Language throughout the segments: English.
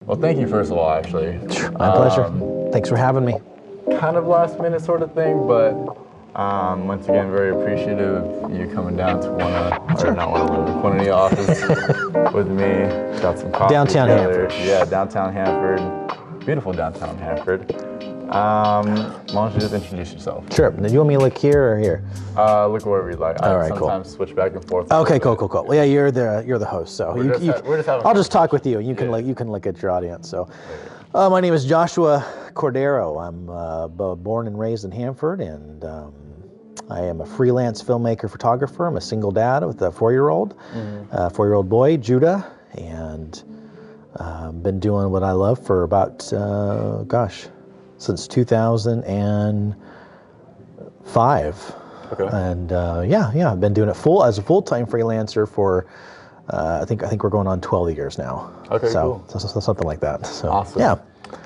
Well, thank you first of all, actually. My pleasure. Thanks for having me. Kind of last minute sort of thing, but once again, very appreciative of you coming down to one of the office with me. Got some coffee Downtown together. Hanford. Yeah, downtown Hanford. Beautiful downtown Hanford. Why don't you just introduce yourself? Sure. Then you want me to look here or here? Look wherever you like. All I right, cool. sometimes switch back and forth. Okay, cool. Well, yeah, you're the host, so We're just having I'll just talk with you, and you can look at your audience. So, my name is Joshua Cordero. I'm born and raised in Hanford, and I am a freelance filmmaker, photographer. I'm a single dad with a 4-year-old boy, Judah, and been doing what I love for about since 2005. Okay. And I've been doing it as a full-time freelancer for I think we're going on 12 years now. Okay, so, cool. So something like that. So awesome. yeah.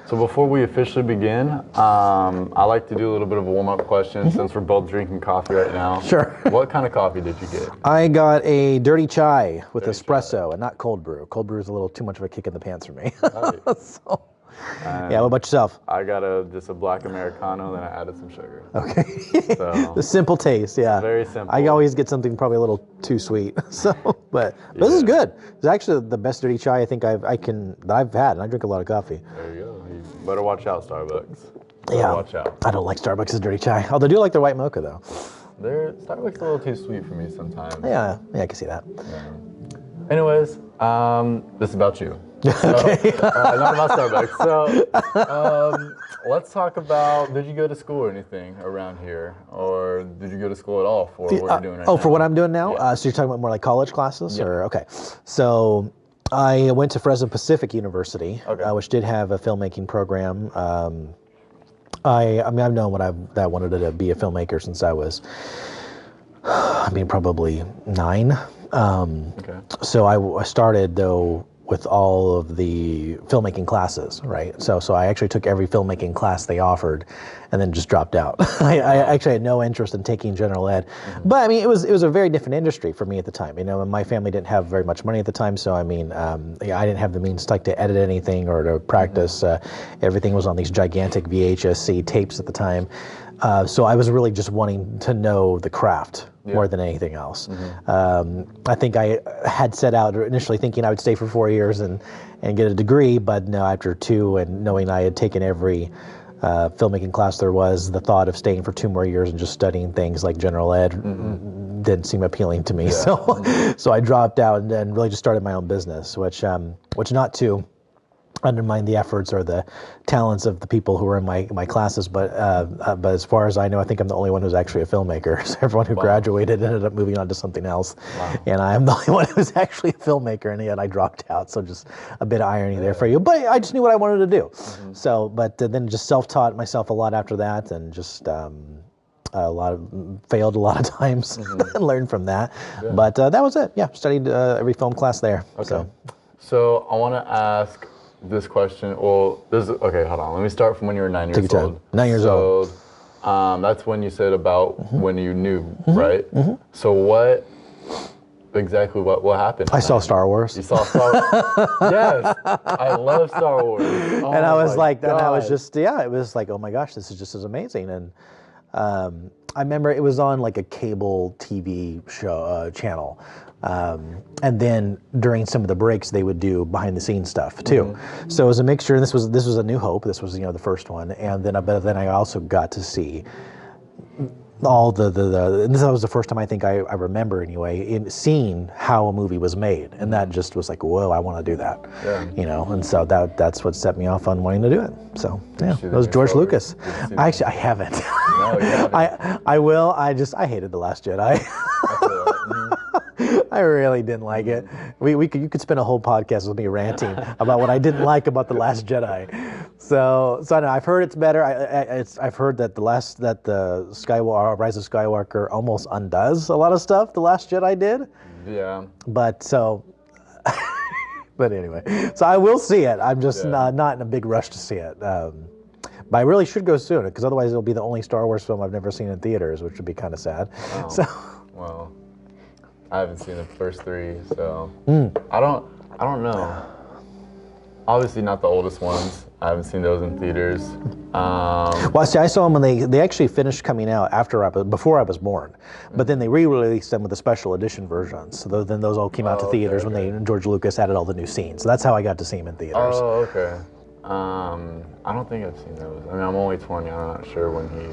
So before we officially begin, I like to do a little bit of a warm-up question since we're both drinking coffee right now. Sure. What kind of coffee did you get? I got a dirty chai with espresso and not cold brew. Cold brew is a little too much of a kick in the pants for me. Right. So, yeah, what about yourself? I got just a black Americano, then I added some sugar. Okay. So, the simple taste, yeah. Very simple. I always get something probably a little too sweet. So, but this is good. It's actually the best dirty chai I think I've had, and I drink a lot of coffee. There you go. You better watch out, Starbucks. Watch out. I don't like Starbucks' dirty chai. Although I do like their white mocha though. Starbucks is a little too sweet for me sometimes. Yeah, I can see that. Yeah. Anyways, this is about you. Okay. Not about Starbucks. So, let's talk about, did you go to school or anything around here? Or did you go to school at all for what you're doing right now? For what I'm doing now? Yeah. So you're talking about more like college classes? Yeah. Or okay. So I went to Fresno Pacific University, which did have a filmmaking program. I've known that I wanted to be a filmmaker since I was, probably 9. So I started though with all of the filmmaking classes, right? So I actually took every filmmaking class they offered, and then just dropped out. I actually had no interest in taking general ed, but it was a very different industry for me at the time. My family didn't have very much money at the time, so I didn't have the means to edit anything or to practice. Everything was on these gigantic VHS-C tapes at the time. So I was really just wanting to know the craft more than anything else. I think I had set out initially thinking I would stay for 4 years and get a degree, but no, after 2 and knowing I had taken every filmmaking class there was, the thought of staying for 2 more years and just studying things like general ed didn't seem appealing to me. Yeah. So I dropped out and really just started my own business, which not to undermine the efforts or the talents of the people who were in my classes, but as far as I know, I think I'm the only one who's actually a filmmaker. So everyone who graduated ended up moving on to something else, and I'm the only one who's actually a filmmaker, and yet I dropped out. So just a bit of irony there for you, but I just knew what I wanted to do. So, but then just self-taught myself a lot after that, and just failed a lot of times and learned from that. But that was it. Yeah, studied every film class there. Okay. So I want to ask this question. Well, okay, hold on. Let me start from when you were 9 years old. 9 years old. That's when you said about when you knew, right? So what happened? I saw Star Wars. You saw Star Wars? Yes, I love Star Wars. Oh, and I was like, God. And I was just, it was like, oh my gosh, this is just as amazing. And I remember it was on like a cable TV show channel. And then during some of the breaks, they would do behind the scenes stuff too. So it was a mixture. And this was A New Hope. This was the first one. And then I also got to see all and this was the first time I think I remember anyway in seeing how a movie was made, and that just was like, whoa, I want to do that. And so that's what set me off on wanting to do it. So yeah, it was George Lucas. Actually, I haven't. No, you haven't. I will. I hated The Last Jedi. I really didn't like it. You could spend a whole podcast with me ranting about what I didn't like about The Last Jedi. So I know I've heard it's better. I've heard that the Rise of Skywalker almost undoes a lot of stuff The Last Jedi did. Yeah. But anyway, so I will see it. I'm just not in a big rush to see it. But I really should go soon, because otherwise it'll be the only Star Wars film I've never seen in theaters, which would be kind of sad. Wow. So. Well, I haven't seen the first 3, so I don't know. obviously not the oldest ones. I haven't seen those in theaters. Well, see, I saw them when they actually finished coming out before I was born, but then they re-released them with the special edition versions. So then those all came out to theaters when George Lucas added all the new scenes. So that's how I got to see them in theaters. Oh, okay. I don't think I've seen those. I mean, I'm only 20. I'm not sure when he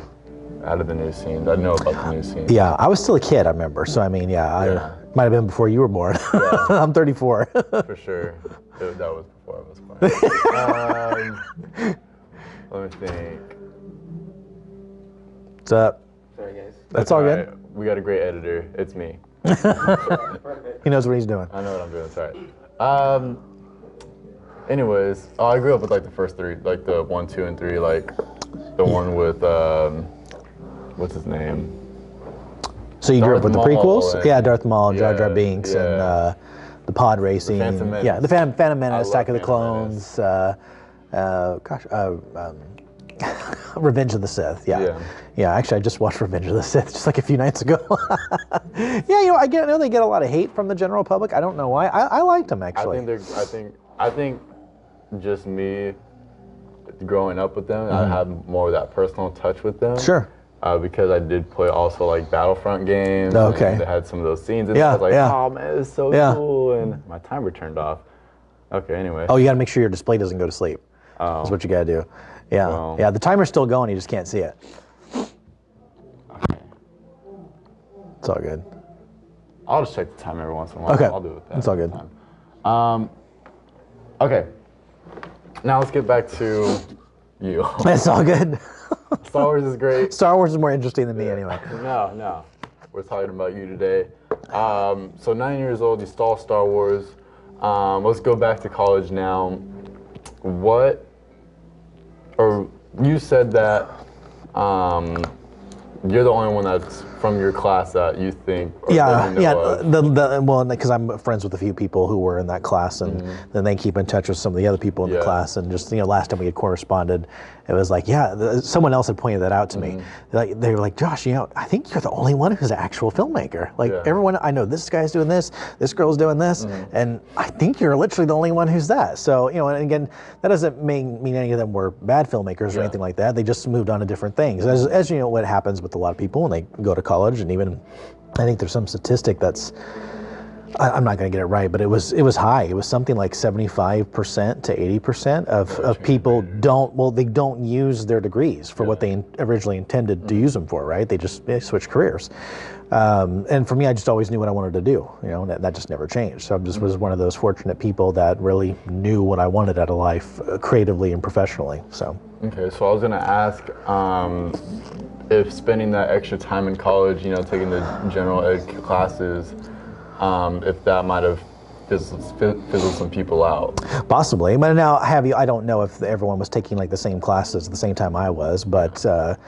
added the new scenes. I know about the new scenes. Yeah, I was still a kid, I remember. So I mean, I might have been before you were born. Yeah. I'm 34. For sure. That was before I was born. Let me think. What's up? Sorry, guys. That's all good. We got a great editor. It's me. He knows what he's doing. I know what I'm doing. It's all right. Anyways, I grew up with like the first three, like the 1, 2, and 3, like the one with what's his name? So you grew up with the prequels? And, yeah, Darth Maul, Jar Jar Binks, and the pod racing. The Phantom Menace. Yeah, the Phantom Menace, Attack of the Phantom Clones, Revenge of the Sith. Yeah. Actually, I just watched Revenge of the Sith just like a few nights ago. Yeah, I know they get a lot of hate from the general public. I don't know why. I liked them actually. I think just me growing up with them, I have more of that personal touch with them. Sure. Because I did play also like Battlefront games. Okay. And they had some of those scenes, and I was like, oh man, it's so cool. And my timer turned off. Okay, anyway. Oh, you got to make sure your display doesn't go to sleep. Oh. That's what you got to do. Yeah. Well, yeah, the timer's still going. You just can't see it. Okay. It's all good. I'll just check the time every once in a while. Okay. I'll do it with that. It's all good. Okay. Now let's get back to you. It's all good. Star Wars is great. Star Wars is more interesting than me anyway. No. We're talking about you today. So 9 years old, you saw Star Wars. Let's go back to college now. You said that you're the only one that's from your class that you think. Well, because I'm friends with a few people who were in that class, and then they keep in touch with some of the other people in the class, and just last time we had corresponded, it was like, someone else had pointed that out to me. Like they were like, Josh, I think you're the only one who's an actual filmmaker. Like everyone, I know this guy's doing this girl's doing this, and I think you're literally the only one who's that. So and again, that doesn't mean any of them were bad filmmakers or anything like that. They just moved on to different things. As you know, what happens with a lot of people when they go to college, and even I think there's some statistic that's I'm not going to get it right, but it was high. It was something like 75% to 80% of people don't use their degrees for what they originally intended to use them for, right? They switch careers. And for me, I just always knew what I wanted to do, and that just never changed. So I just was one of those fortunate people that really knew what I wanted out of life, creatively and professionally. So. Okay, so I was going to ask if spending that extra time in college, taking the general ed classes, if that might have fizzled some people out. Possibly, but now I don't know if everyone was taking like the same classes at the same time I was, but I'm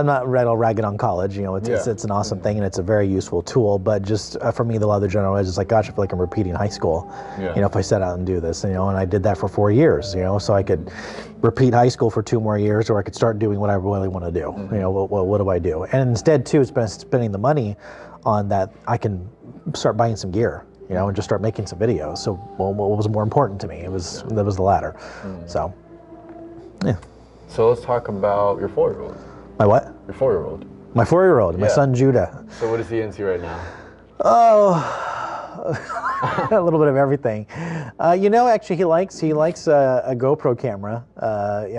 not ragging on college. It's an awesome thing and it's a very useful tool. But just for me, the lot of the general ed is like, gosh, I feel like I'm repeating high school. If I set out and do this, and I did that for 4 years. So I could repeat high school for 2 more years, or I could start doing what I really want to do. What do I do? And instead, too, spending the money on that, I can start buying some gear. And just start making some videos. So, what was more important to me? That was the latter. So, yeah. So let's talk about your 4-year-old. My what? Your 4-year-old. My 4-year-old, my son Judah. So what is he into right now? Oh, a little bit of everything. Actually, he likes a GoPro camera.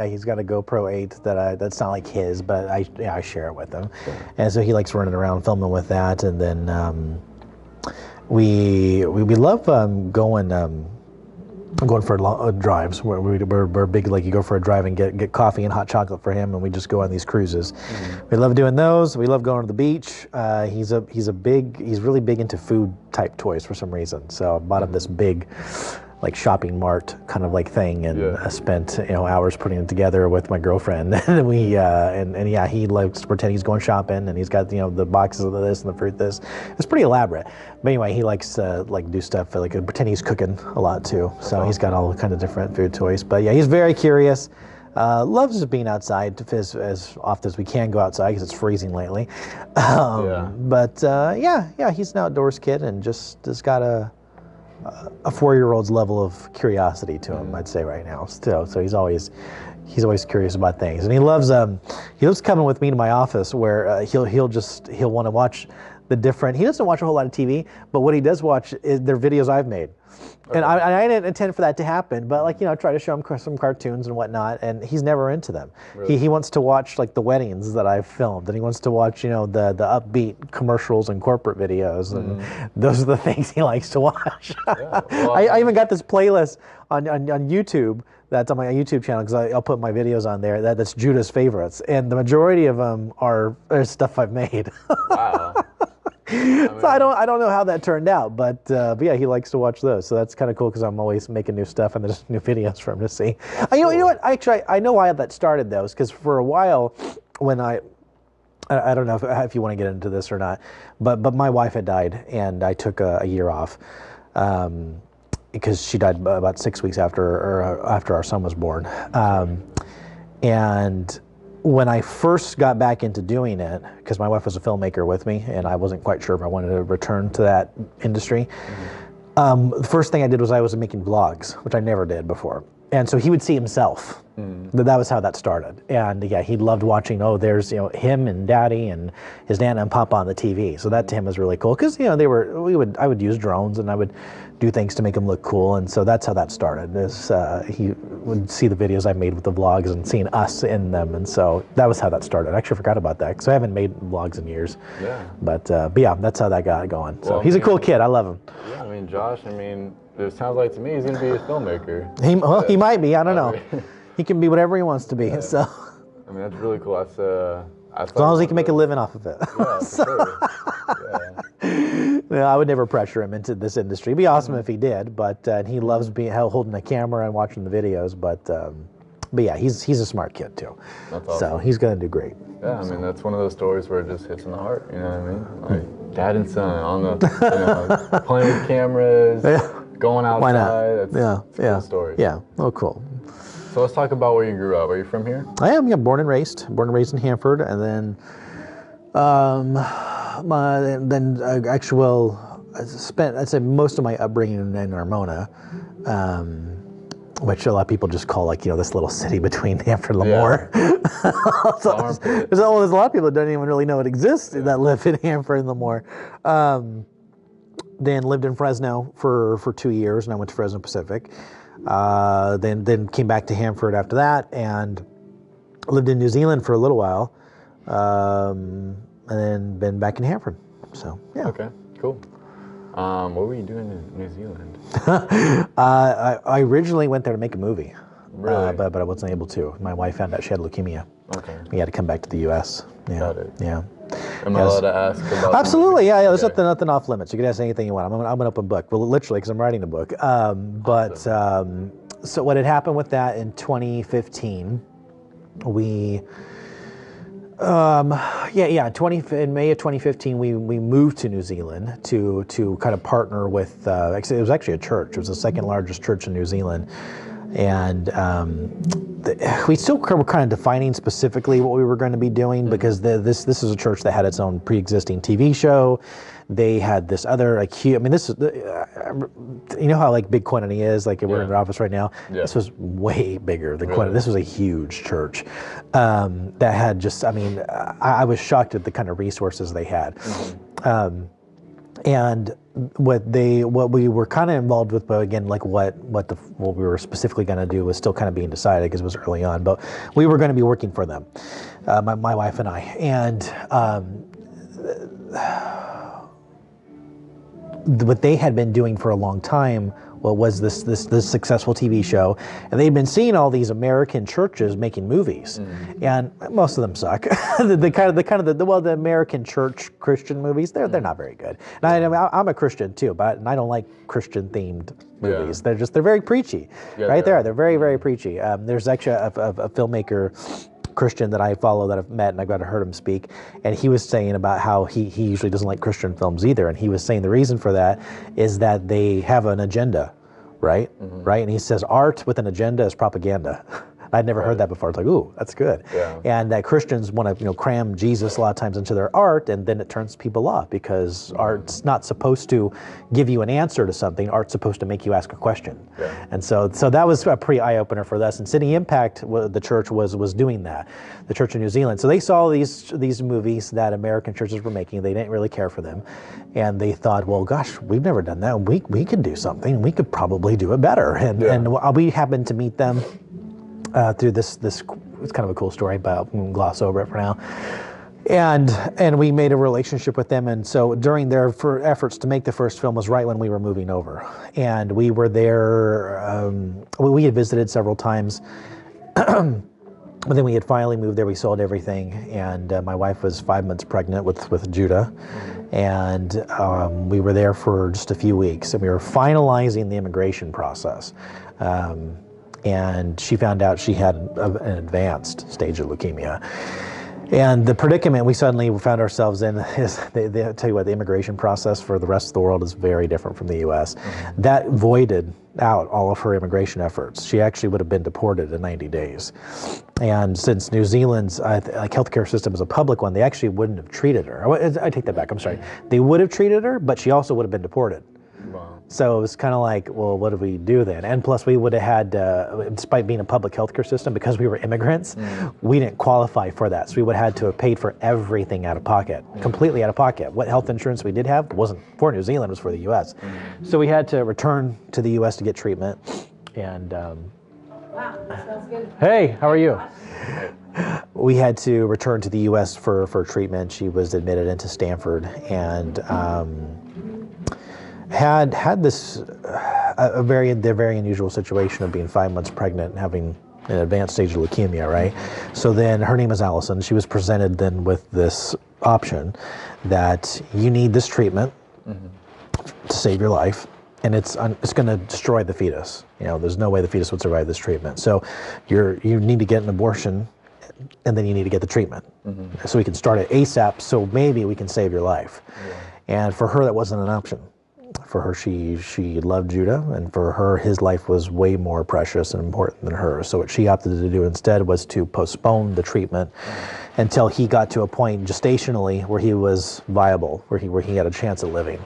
He's got a GoPro 8 that's not like his, but I share it with him. And so he likes running around filming with that. And then we love going for drives. We're big, like you go for a drive and get coffee and hot chocolate for him, and we just go on these cruises. We love doing those. We love going to the beach. He's really big into food type toys for some reason. So I bought him this big, like shopping mart kind of like thing, and I spent hours putting it together with my girlfriend. And he likes to pretend he's going shopping, and he's got the boxes of this and the fruit this. It's pretty elaborate. But anyway, he likes to do stuff like pretend he's cooking a lot too. So he's got all kind of different food toys. But yeah, he's very curious. Loves being outside as often as we can go outside because it's freezing lately. But he's an outdoors kid and just has got a a 4-year-old's level of curiosity to him, I'd say right now. Still, so he's always curious about things, and he loves coming with me to my office where he'll want to watch the different. He doesn't watch a whole lot of TV, but what he does watch is their videos I've made. Okay. And I didn't intend for that to happen, but like, try to show him some cartoons and whatnot, and he's never into them. Really? He wants to watch like the weddings that I've filmed, and he wants to watch the upbeat commercials and corporate videos, and those are the things he likes to watch. Yeah, well, I even got this playlist on YouTube that's on my YouTube channel, because I'll put my videos on there. That's Judah's favorites, and the majority of them are stuff I've made. Wow. So I don't know how that turned out, but yeah, he likes to watch those. So that's kind of cool, because I'm always making new stuff and there's new videos for him to see. You know what? Actually, I know why that started though, because for a while, when I don't know if you want to get into this or not, but my wife had died, and I took a year off because she died about 6 weeks after our son was born, and when I first got back into doing it, because my wife was a filmmaker with me, and I wasn't quite sure if I wanted to return to that industry, the first thing I did was I was making vlogs, which I never did before. And so he would see himself. That was how that started. And yeah, he loved watching, there's him and Daddy and his Nana and Papa on the TV. So that to him was really cool, because I would use drones, and I would do things to make him look cool, and so that's how that started. He would see the videos I made with the vlogs and seeing us in them, and so that was how that started. I actually forgot about that, because I haven't made vlogs in years. Yeah. But yeah, that's how that got going. So he's a cool kid. I love him. Yeah, I mean, Josh, it sounds like to me he's going to be a filmmaker. He might be. I don't know. He can be whatever he wants to be. Yeah. So. I mean, that's really cool. As long as he can make a living off of it. Yeah, for sure. Yeah. I would never pressure him into this industry. It'd be awesome if he did, but he loves holding a camera and watching the videos. But yeah, he's a smart kid too. That's awesome. So he's gonna do great. Yeah, I mean, that's one of those stories where it just hits in the heart. You know what I mean? Like dad and son on the playing with cameras, going outside. Why not? That's a cool story. Yeah. Oh, cool. So let's talk about where you grew up. Are you from here? I am. Yeah, born and raised in Hanford, and then I spent, I'd say, most of my upbringing in Armona, which a lot of people just call this little city between Hanford and Lemoore. Yeah. So there's a lot of people that don't even really know it exists that live in Hanford and Lemoore. Then lived in Fresno for 2 years, and I went to Fresno Pacific. Then came back to Hanford after that, and lived in New Zealand for a little while, and then been back in Hanford. So yeah. Okay, cool. What were you doing in New Zealand? I originally went there to make a movie. Really? But I wasn't able to. My wife found out she had leukemia. Okay. We had to come back to the U.S. Yeah. Got it. Yeah. Am I allowed to ask about? Absolutely. Yeah. There's nothing off limits. You can ask anything you want. I'm an open book. Well, literally, because I'm writing a book. So what had happened with that in 2015, we. In May of 2015, we moved to New Zealand to kind of partner with. It was actually a church. It was the second largest church in New Zealand, and we still were kind of defining specifically what we were going to be doing, because this is a church that had its own pre-existing TV show. They had this other this is you know how big Quantity is, we're in their office right now. Yeah. This was way bigger than Quantity. This was a huge church that had just I was shocked at the kind of resources they had. Mm-hmm. And what we were kind of involved with, but again, what we were specifically going to do was still kind of being decided, because it was early on. But we were going to be working for them, my wife and I, and what they had been doing for a long time was this successful TV show, and they'd been seeing all these American churches making movies, and most of them suck. The American church Christian movies, they're not very good. And I'm a Christian too, and I don't like Christian themed movies. Yeah. They're very preachy, right there. They're very, very preachy. There's actually a filmmaker, Christian, that I follow, that I've met, and I've got to heard him speak, and he was saying about how he usually doesn't like Christian films either, and he was saying the reason for that is that they have an agenda, right? Mm-hmm. Right? And he says art with an agenda is propaganda. I'd never heard that before. It's like, ooh, that's good. Yeah. And that Christians want to, cram Jesus a lot of times into their art, and then it turns people off because art's not supposed to give you an answer to something. Art's supposed to make you ask a question. Yeah. And so that was a pretty eye opener for us. And City Impact, the church was doing that, the church in New Zealand. So they saw these movies that American churches were making. They didn't really care for them, and they thought, well, gosh, we've never done that. We could do something. We could probably do it better. And we happened to meet them through this. It's kind of a cool story, but I'll gloss over it for now. And we made a relationship with them. And so during their efforts to make the first film was right when we were moving over, and we were there. We had visited several times. But then we had finally moved there. We sold everything, and my wife was 5 months pregnant with Judah, and we were there for just a few weeks, and we were finalizing the immigration process. And she found out she had an advanced stage of leukemia. And the predicament we suddenly found ourselves in is, they tell you what, the immigration process for the rest of the world is very different from the U.S. That voided out all of her immigration efforts. She actually would have been deported in 90 days. And since New Zealand's healthcare system is a public one, they actually wouldn't have treated her. I take that back, I'm sorry. They would have treated her, but she also would have been deported. Wow. So it was kind of like, well, what do we do then? And plus we would have had, despite being a public healthcare system, because we were immigrants, we didn't qualify for that. So we would have had to have paid for everything out of pocket, completely out of pocket. What health insurance we did have wasn't for New Zealand, it was for the U.S. So we had to return to the U.S. to get treatment. And Wow, that smells good. hey, how are you? We had to return to the U.S. for treatment. She was admitted into Stanford, and had this a very unusual situation of being 5 months pregnant and having an advanced stage of leukemia, right? So then her name is Allison. She was presented then with this option that you need this treatment to save your life, and it's going to destroy the fetus. There's no way the fetus would survive this treatment. So you need to get an abortion, and then you need to get the treatment. So we can start it ASAP, so maybe we can save your life. And for her, that wasn't an option. For her, she loved Judah, and for her, his life was way more precious and important than hers. So what she opted to do instead was to postpone the treatment until he got to a point gestationally where he was viable, where he had a chance at living.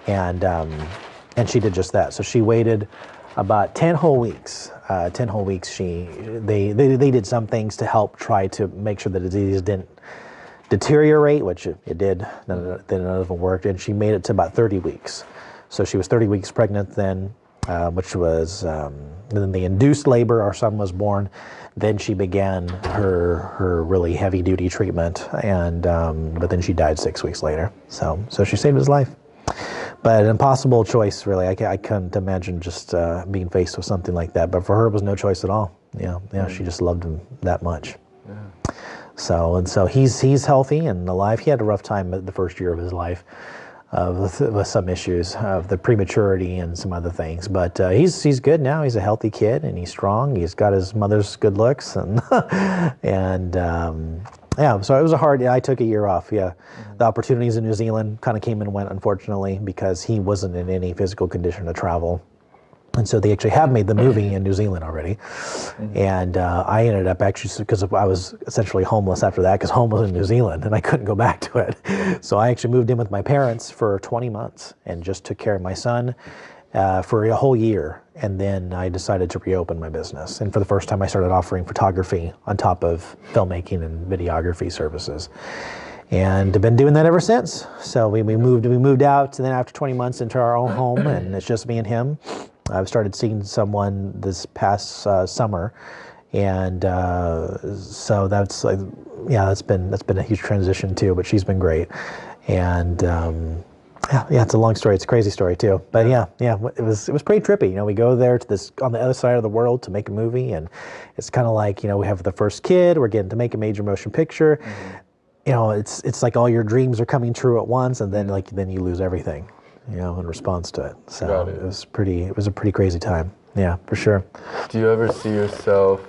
And she did just that. So she waited about 10 whole weeks. 10 whole weeks. They did some things to help try to make sure the disease didn't deteriorate, which it did. None of them worked, and she made it to about 30 weeks. So she was 30 weeks pregnant then, which was then the induced labor. Our son was born. Then she began her really heavy duty treatment, and but then she died 6 weeks later. So she saved his life. But an impossible choice, really. I couldn't imagine just being faced with something like that. But for her, it was no choice at all. She just loved him that much. Yeah. So he's healthy and alive. He had a rough time the first year of his life with some issues of the prematurity and some other things. But he's good now. He's a healthy kid and he's strong. He's got his mother's good looks and so it was I took a year off. The opportunities in New Zealand kind of came and went, unfortunately, because he wasn't in any physical condition to travel. And so they actually have made the movie in New Zealand already. And I ended up actually, because I was essentially homeless after that, because home was in New Zealand and I couldn't go back to it. So I actually moved in with my parents for 20 months and just took care of my son for a whole year. And then I decided to reopen my business. And for the first time, I started offering photography on top of filmmaking and videography services. And I've been doing that ever since. So we moved out, and then after 20 months into our own home, and it's just me and him. I've started seeing someone this past summer, and so that's been a huge transition too. But she's been great, and it's a long story. It's a crazy story too. But it was pretty trippy. We go there to this on the other side of the world to make a movie, and it's kind of like we have the first kid. We're getting to make a major motion picture. It's like all your dreams are coming true at once, and then you lose everything. In response to it. So it was a pretty crazy time. Yeah, for sure. Do you ever see yourself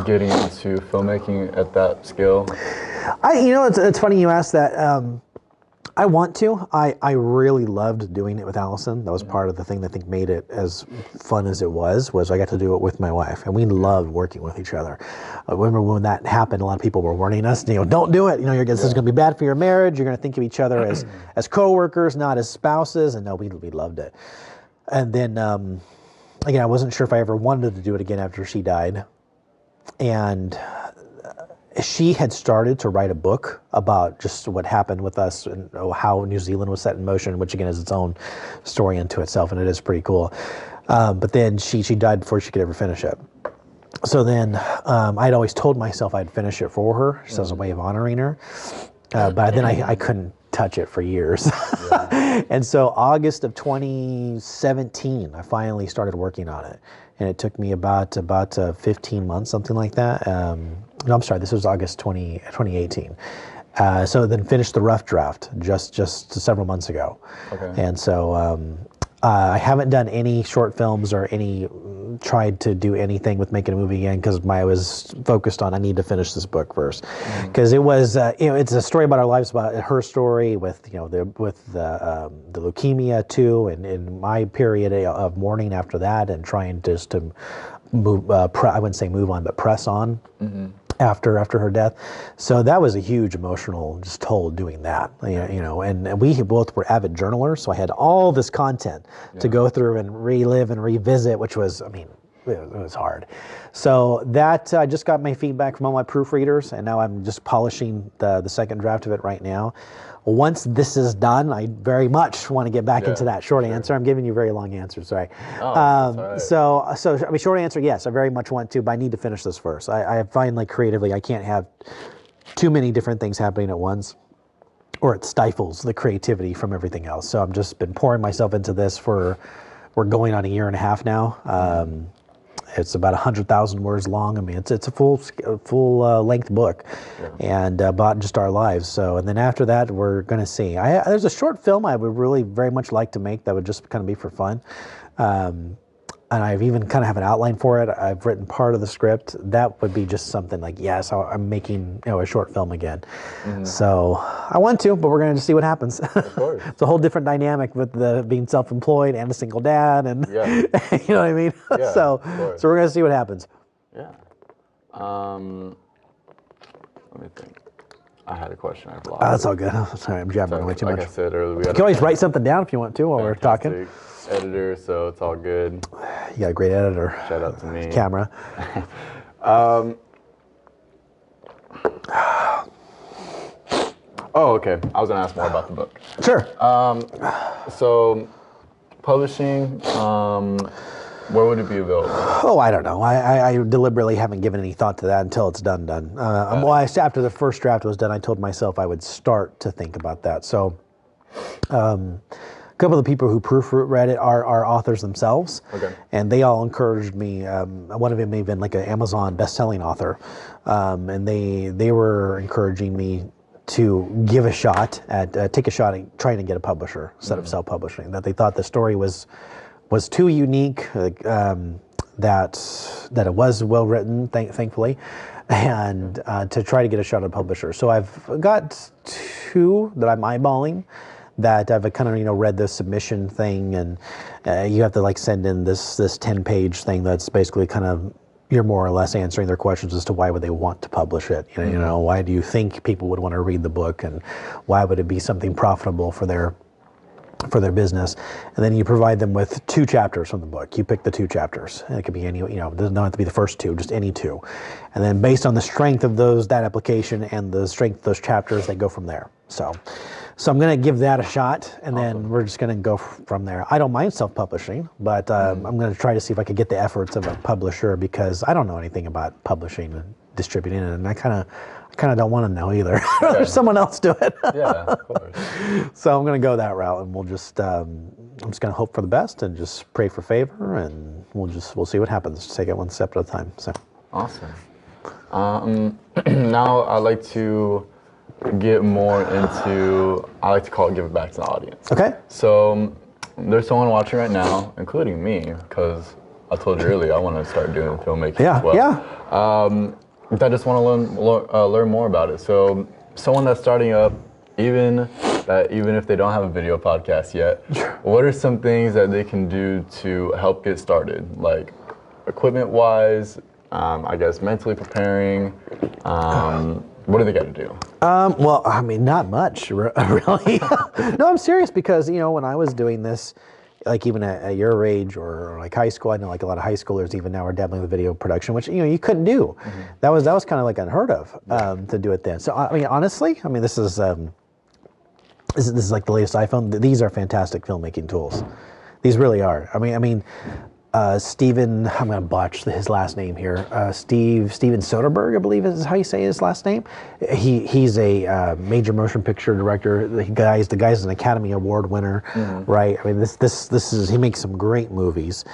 getting into filmmaking at that scale? It's funny you asked that. I want to. I really loved doing it with Allison. That was part of the thing that I think made it as fun as it was I got to do it with my wife, and we loved working with each other. I remember when that happened, a lot of people were warning us, don't do it. This is going to be bad for your marriage. You're going to think of each other as coworkers, not as spouses. And no, we loved it. And then, again, I wasn't sure if I ever wanted to do it again after she died. And she had started to write a book about just what happened with us and how New Zealand was set in motion, which again is its own story unto itself, and it is pretty cool. But then she died before she could ever finish it. So then I'd always told myself I'd finish it for her, just as a way of honoring her. But then I couldn't touch it for years. And so August of 2017, I finally started working on it. And it took me about 15 months, something like that. No, I'm sorry, this was August 2018. So then finished the rough draft just several months ago. Okay. And so I haven't done any short films or tried to do anything with making a movie again because I was focused on I need to finish this book first. Because it was it's a story about our lives, about her story with the leukemia too, and in my period of mourning after that, and trying just to move. I wouldn't say move on, but press on. After her death. So that was a huge emotional just toll doing that, and we both were avid journalers, so I had all this content to go through and relive and revisit, which was, it was hard. So that, I just got my feedback from all my proofreaders, and now I'm just polishing the second draft of it right now. Once this is done, I very much want to get back into that short answer. I'm giving you very long answers, sorry. Right. So short answer, yes, I very much want to, but I need to finish this first. I find creatively, I can't have too many different things happening at once, or it stifles the creativity from everything else. So I've just been pouring myself into this we're going on 1.5 years now. It's about 100,000 words long. It's a full length book, and about just our lives. So, and then after that, we're going to see. There's a short film I would really very much like to make that would just kind of be for fun. And I've even kind of have an outline for it. I've written part of the script. That would be just something like, yes, I'm making a short film again. So I want to, but we're going to see what happens. Of course. It's a whole different dynamic with being self-employed and a single dad, and you know what I mean. Yeah, so we're going to see what happens. Yeah. Let me think. I had a question. I blocked. That's all good. Sorry, I'm jabbering way too much. Like I said earlier, you can always write something down if you want to while we're talking. Editor, so it's all good. You got a great editor. Shout out to me. Camera. Okay. I was gonna ask more about the book. Sure. So, publishing. Where would it be available? Oh, I don't know. I deliberately haven't given any thought to that until it's done. After the first draft was done, I told myself I would start to think about that. So, a couple of the people who proofread it are authors themselves, and they all encouraged me. One of them may have been like an Amazon best-selling author, and they were encouraging me to give a shot at take a shot at trying to get a publisher instead of self-publishing. That they thought the story was too unique, that it was well written, thankfully, and to try to get a shot at a publisher. So I've got 2 that I'm eyeballing. That I've kind of read the submission thing, and you have to send in this 10-page thing that's basically kind of you're more or less answering their questions as to why would they want to publish it. Why do you think people would want to read the book, and why would it be something profitable for their business? And then you provide them with 2 chapters from the book. You pick the 2 chapters. And it could be any, it doesn't have to be the first 2, just any 2. And then based on the strength of that application and the strength of those chapters, they go from there. So I'm going to give that a shot, and then we're just going to go from there. I don't mind self-publishing, but I'm going to try to see if I could get the efforts of a publisher, because I don't know anything about publishing and distributing it, and I kind of don't want to know either. There's someone else do it. Yeah, of course. So I'm going to go that route, and we'll just I'm just going to hope for the best and just pray for favor, and we'll see what happens. Just take it one step at a time. So awesome. Now I'd like to get more into, I like to call it give it back to the audience. Okay. So there's someone watching right now, including me, because I told you earlier I want to start doing filmmaking as well. Yeah. I just want to learn more about it. So someone that's starting up even if they don't have a video podcast yet, what are some things that they can do to help get started? Like equipment-wise, I guess mentally preparing. What do they got to do? Well, I mean, not much, really. No, I'm serious because, when I was doing this, like even at your age or like high school, I know like a lot of high schoolers even now are dabbling with video production, which, you couldn't do. Mm-hmm. That was kind of like unheard of to do it then. So, I mean, honestly, this is like the latest iPhone. These are fantastic filmmaking tools. These really are. I mean, Steven, I'm going to botch his last name here. Steven Soderbergh, I believe is how you say his last name. He's a major motion picture director. The guy's an Academy Award winner, right? I mean, this is, he makes some great movies.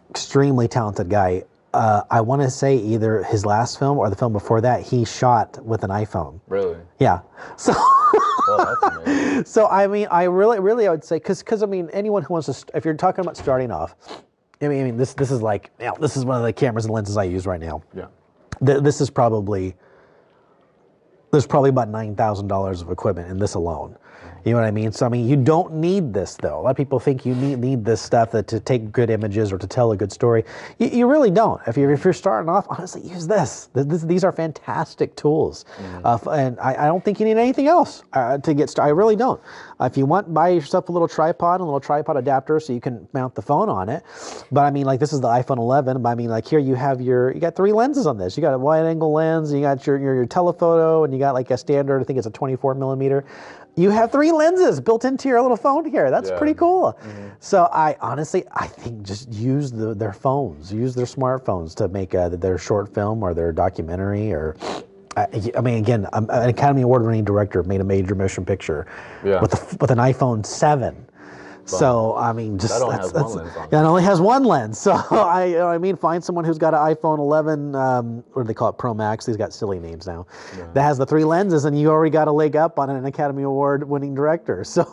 Extremely talented guy. I want to say either his last film or the film before that, he shot with an iPhone. Really? Yeah. So. Well, that's amazing. So I mean, I really I would say because I mean, anyone who wants to, if you're talking about starting off, I mean this is like, this is one of the cameras and lenses I use right now. Yeah. There's probably about $9,000 of equipment in this alone. You know what I mean? So I mean, you don't need this though. A lot of people think you need this stuff to take good images or to tell a good story. You really don't. If you're starting off, honestly, use this. These are fantastic tools, and I don't think you need anything else to get started. I really don't. If you want, buy yourself a little tripod tripod adapter so you can mount the phone on it. But I mean, like this is the iPhone 11. But I mean, like here you got 3 lenses on this. You got a wide angle lens, you got your telephoto, and you got like a standard. I think it's a 24 millimeter. You have 3 lenses built into your little phone here. That's pretty cool. Mm-hmm. So I think just use their phones, use their smartphones to make their short film or their documentary or. I mean, again, an Academy Award-winning director made a major motion picture with an iPhone 7. So I mean, just it only has one lens. So I mean, find someone who's got an iPhone 11. What do they call it? Pro Max. These got silly names now. Yeah. That has the 3 lenses, and you already got a leg up on an Academy Award-winning director. So.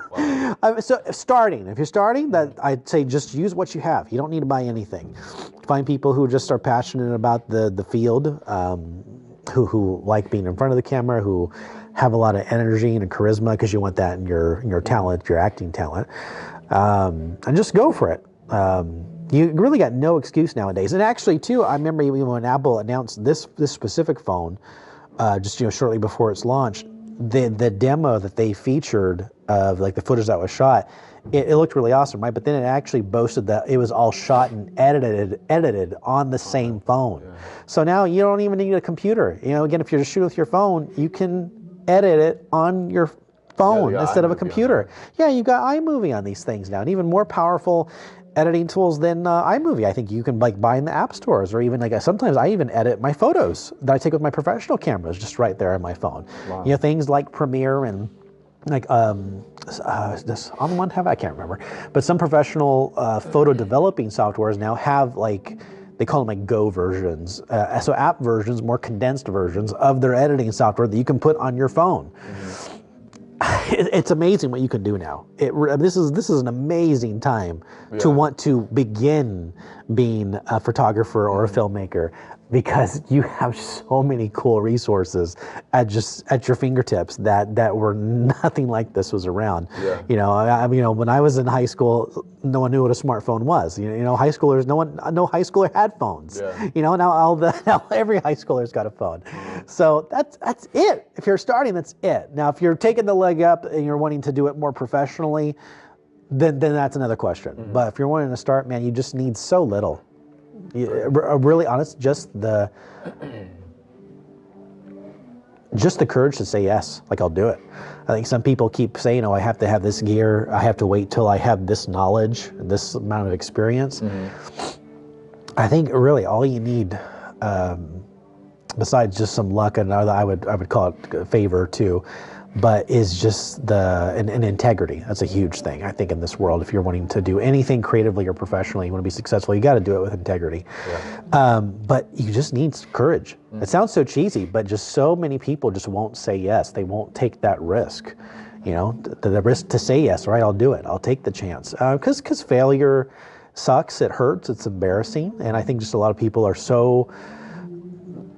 Wow. So if you're starting, that I'd say just use what you have. You don't need to buy anything. Find people who just are passionate about the field. Who like being in front of the camera, who have a lot of energy and charisma because you want that in your talent, your acting talent, and just go for it. You really got no excuse nowadays. And actually, too, I remember even when Apple announced this specific phone, just shortly before its launch, the demo that they featured of like the footage that was shot. It looked really awesome, right? But then it actually boasted that it was all shot and edited on the same phone. Yeah. So now you don't even need a computer. Again, if you're just shooting with your phone, you can edit it on your phone instead of a computer. Yeah, you got iMovie on these things now, and even more powerful editing tools than iMovie. I think you can like buy in the app stores, or even like sometimes I even edit my photos that I take with my professional cameras just right there on my phone. Wow. Things like Premiere and. Like this on one have I can't remember, but some professional photo developing softwares now have like they call them like Go versions, so app versions, more condensed versions of their editing software that you can put on your phone. Mm-hmm. It's amazing what you can do now. This is an amazing time to want to begin being a photographer or a filmmaker. Because you have so many cool resources at your fingertips that were nothing like this was around. Yeah. When I was in high school, no one knew what a smartphone was. High schoolers, no high schooler had phones. Yeah. Now every high schooler's got a phone. Mm-hmm. So that's it. If you're starting, that's it. Now, if you're taking the leg up and you're wanting to do it more professionally, then that's another question. Mm-hmm. But if you're wanting to start, man, you just need so little. Really honest, just the courage to say yes, like I'll do it. I think some people keep saying, I have to have this gear, I have to wait till I have this knowledge, this amount of experience. Mm-hmm. I think really all you need, besides just some luck, and I would call it favor too, but is just an integrity. That's a huge thing, I think, in this world. If you're wanting to do anything creatively or professionally, you want to be successful, you got to do it with integrity. Yeah. But you just need courage. Mm-hmm. It sounds so cheesy, but just so many people just won't say yes. They won't take that risk. The risk to say yes, right? I'll do it. I'll take the chance. Because failure sucks. It hurts. It's embarrassing. And I think just a lot of people are so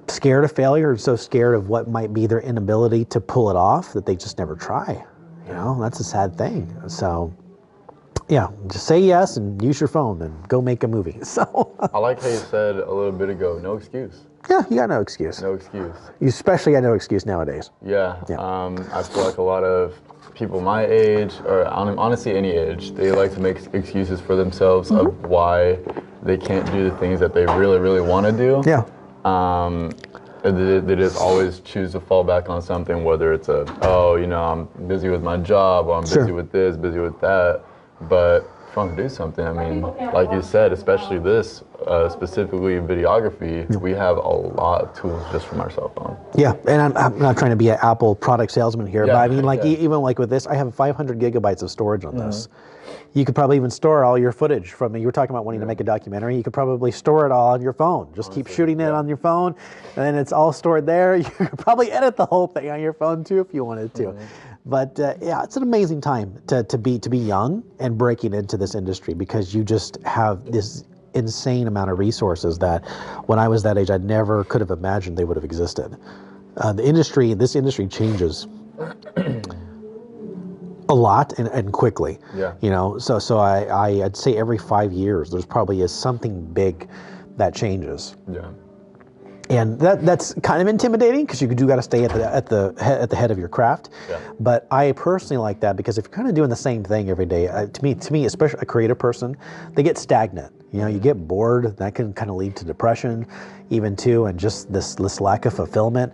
scared of failure or so scared of what might be their inability to pull it off that they just never try. You know, that's a sad thing. So, yeah, just say yes and use your phone and go make a movie. So I like how you said a little bit ago, no excuse. yeah, you got no excuse. No excuse. You especially got no excuse nowadays. Yeah. I feel like a lot of people my age, or honestly any age, they like to make excuses for themselves of why they can't do the things that they really, really want to do. Yeah. They just always choose to fall back on something, whether it's I'm busy with my job, or I'm busy with this, busy with that. But if I want to do something, I mean, like you said, especially this, specifically videography, we have a lot of tools just from our cell phone. Yeah, and I'm not trying to be an Apple product salesman here, but I mean, like even like with this, I have 500 gigabytes of storage on this. You could probably even store all your footage from me. You were talking about wanting to make a documentary. You could probably store it all on your phone. Just keep shooting it on your phone, and then it's all stored there. You could probably edit the whole thing on your phone too if you wanted to. But yeah, it's an amazing time to be young and breaking into this industry, because you just have this insane amount of resources that when I was that age, I never could have imagined they would have existed. This industry changes a lot and quickly. Yeah. You know, so I'd say every 5 years there's probably is something big that changes. Yeah. And that's kind of intimidating, because you do got to stay at the head of your craft. Yeah. But I personally like that, because if you're kind of doing the same thing every day, to me, especially a creative person, they get stagnant. You know, you get bored. That can kind of lead to depression, even too, and just this lack of fulfillment.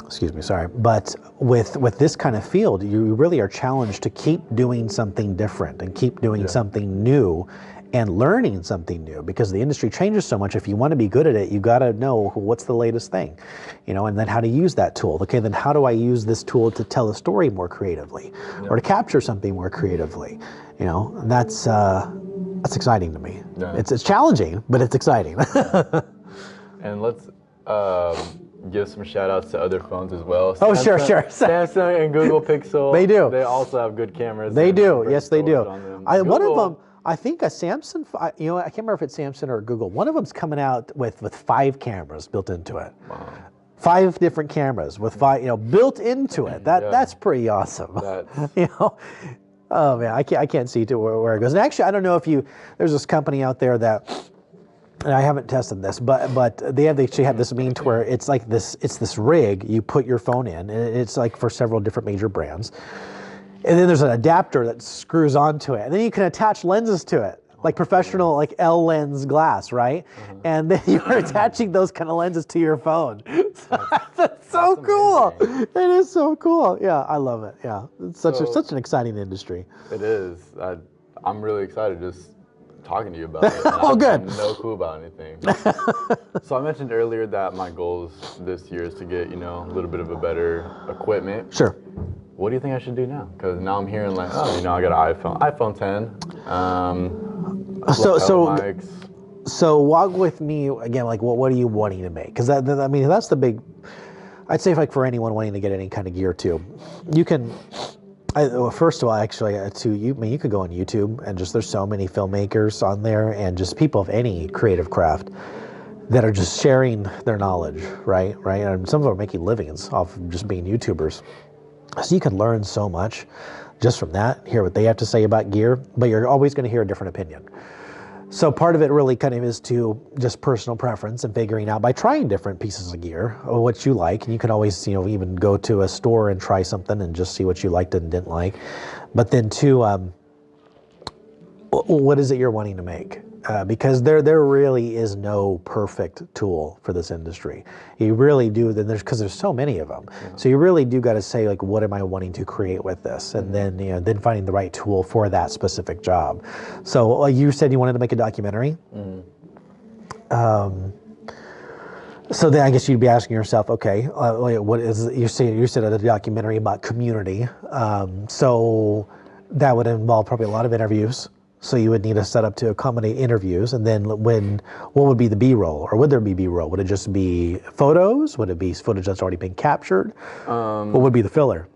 Excuse me, sorry. But with this kind of field, you really are challenged to keep doing something different and keep doing something new and learning something new, because the industry changes so much. If you want to be good at it, you got to know what's the latest thing, you know, and then how to use that tool. Okay, then how do I use this tool to tell a story more creatively or to capture something more creatively? You know, that's exciting to me. Yeah. It's challenging, but it's exciting. And let's give some shout outs to other phones as well. Samsung, sure. Samsung and Google Pixel. They do. They also have good cameras. They do. Yes, they do. One of them, I think a Samsung, you know, I can't remember if it's Samsung or Google. One of them's coming out with 5 cameras built into it. Wow. 5 different cameras with 5, you know, built into it. That's pretty awesome. You know, oh man, I can't see to where it goes. And actually, I don't know if there's this company out there that, and I haven't tested this, but they actually have this mean to where it's like this rig you put your phone in, and it's like for several different major brands. And then there's an adapter that screws onto it. And then you can attach lenses to it, like professional, like L lens glass, right? And then you're attaching those kind of lenses to your phone. That's so cool. Amazing. It is so cool. Yeah, I love it. Yeah, it's such an exciting industry. It is. I'm really excited just talking to you about it. Oh, good. I have no clue about anything. So I mentioned earlier that my goals this year is to get, a little bit of a better equipment. Sure. What do you think I should do now? Because now I'm hearing like, I got an iPhone 10. So walk with me again. Like, what are you wanting to make? Because that's the big. I'd say like for anyone wanting to get any kind of gear too, you can. First of all, actually, you could go on YouTube and just there's so many filmmakers on there and just people of any creative craft that are just sharing their knowledge, right? And some of them are making livings off of just being YouTubers. So you can learn so much just from that, hear what they have to say about gear, but you're always going to hear a different opinion. So part of it really kind of is to just personal preference and figuring out by trying different pieces of gear or what you like. And you can always, even go to a store and try something and just see what you liked and didn't like. But then too, what is it you're wanting to make? Because there really is no perfect tool for this industry. You really do, because there's so many of them. Yeah. So you really do got to say, like, what am I wanting to create with this? And then, then finding the right tool for that specific job. So you said you wanted to make a documentary. So then I guess you'd be asking yourself, okay, what is you said a documentary about community. So that would involve probably a lot of interviews. So you would need a setup to accommodate interviews, and then what would be the B-roll, or would there be B-roll? Would it just be photos? Would it be footage that's already been captured? What would be the filler?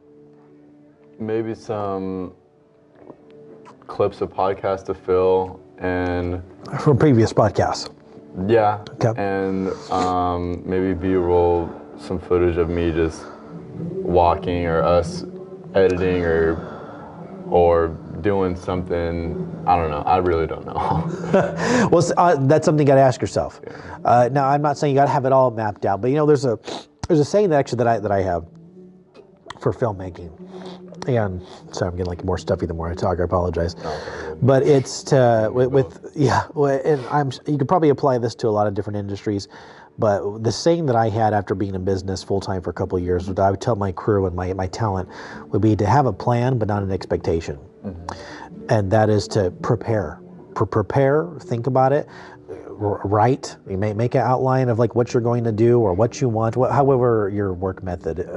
Maybe some clips of podcasts to fill, and from previous podcasts. Yeah. Okay. And maybe B-roll some footage of me just walking or us editing or doing something. I don't know. I really don't know. Well, that's something you got to ask yourself. Now, I'm not saying you got to have it all mapped out, but you know, there's a saying that I have for filmmaking, and sorry, I'm getting like more stuffy the more I talk. I apologize, but it's to and you could probably apply this to a lot of different industries. But the saying that I had after being in business full time for a couple of years, that I would tell my crew and my talent would be to have a plan, but not an expectation. Mm-hmm. And that is to prepare, think about it, write, you may make an outline of like what you're going to do or what you want, however your work method,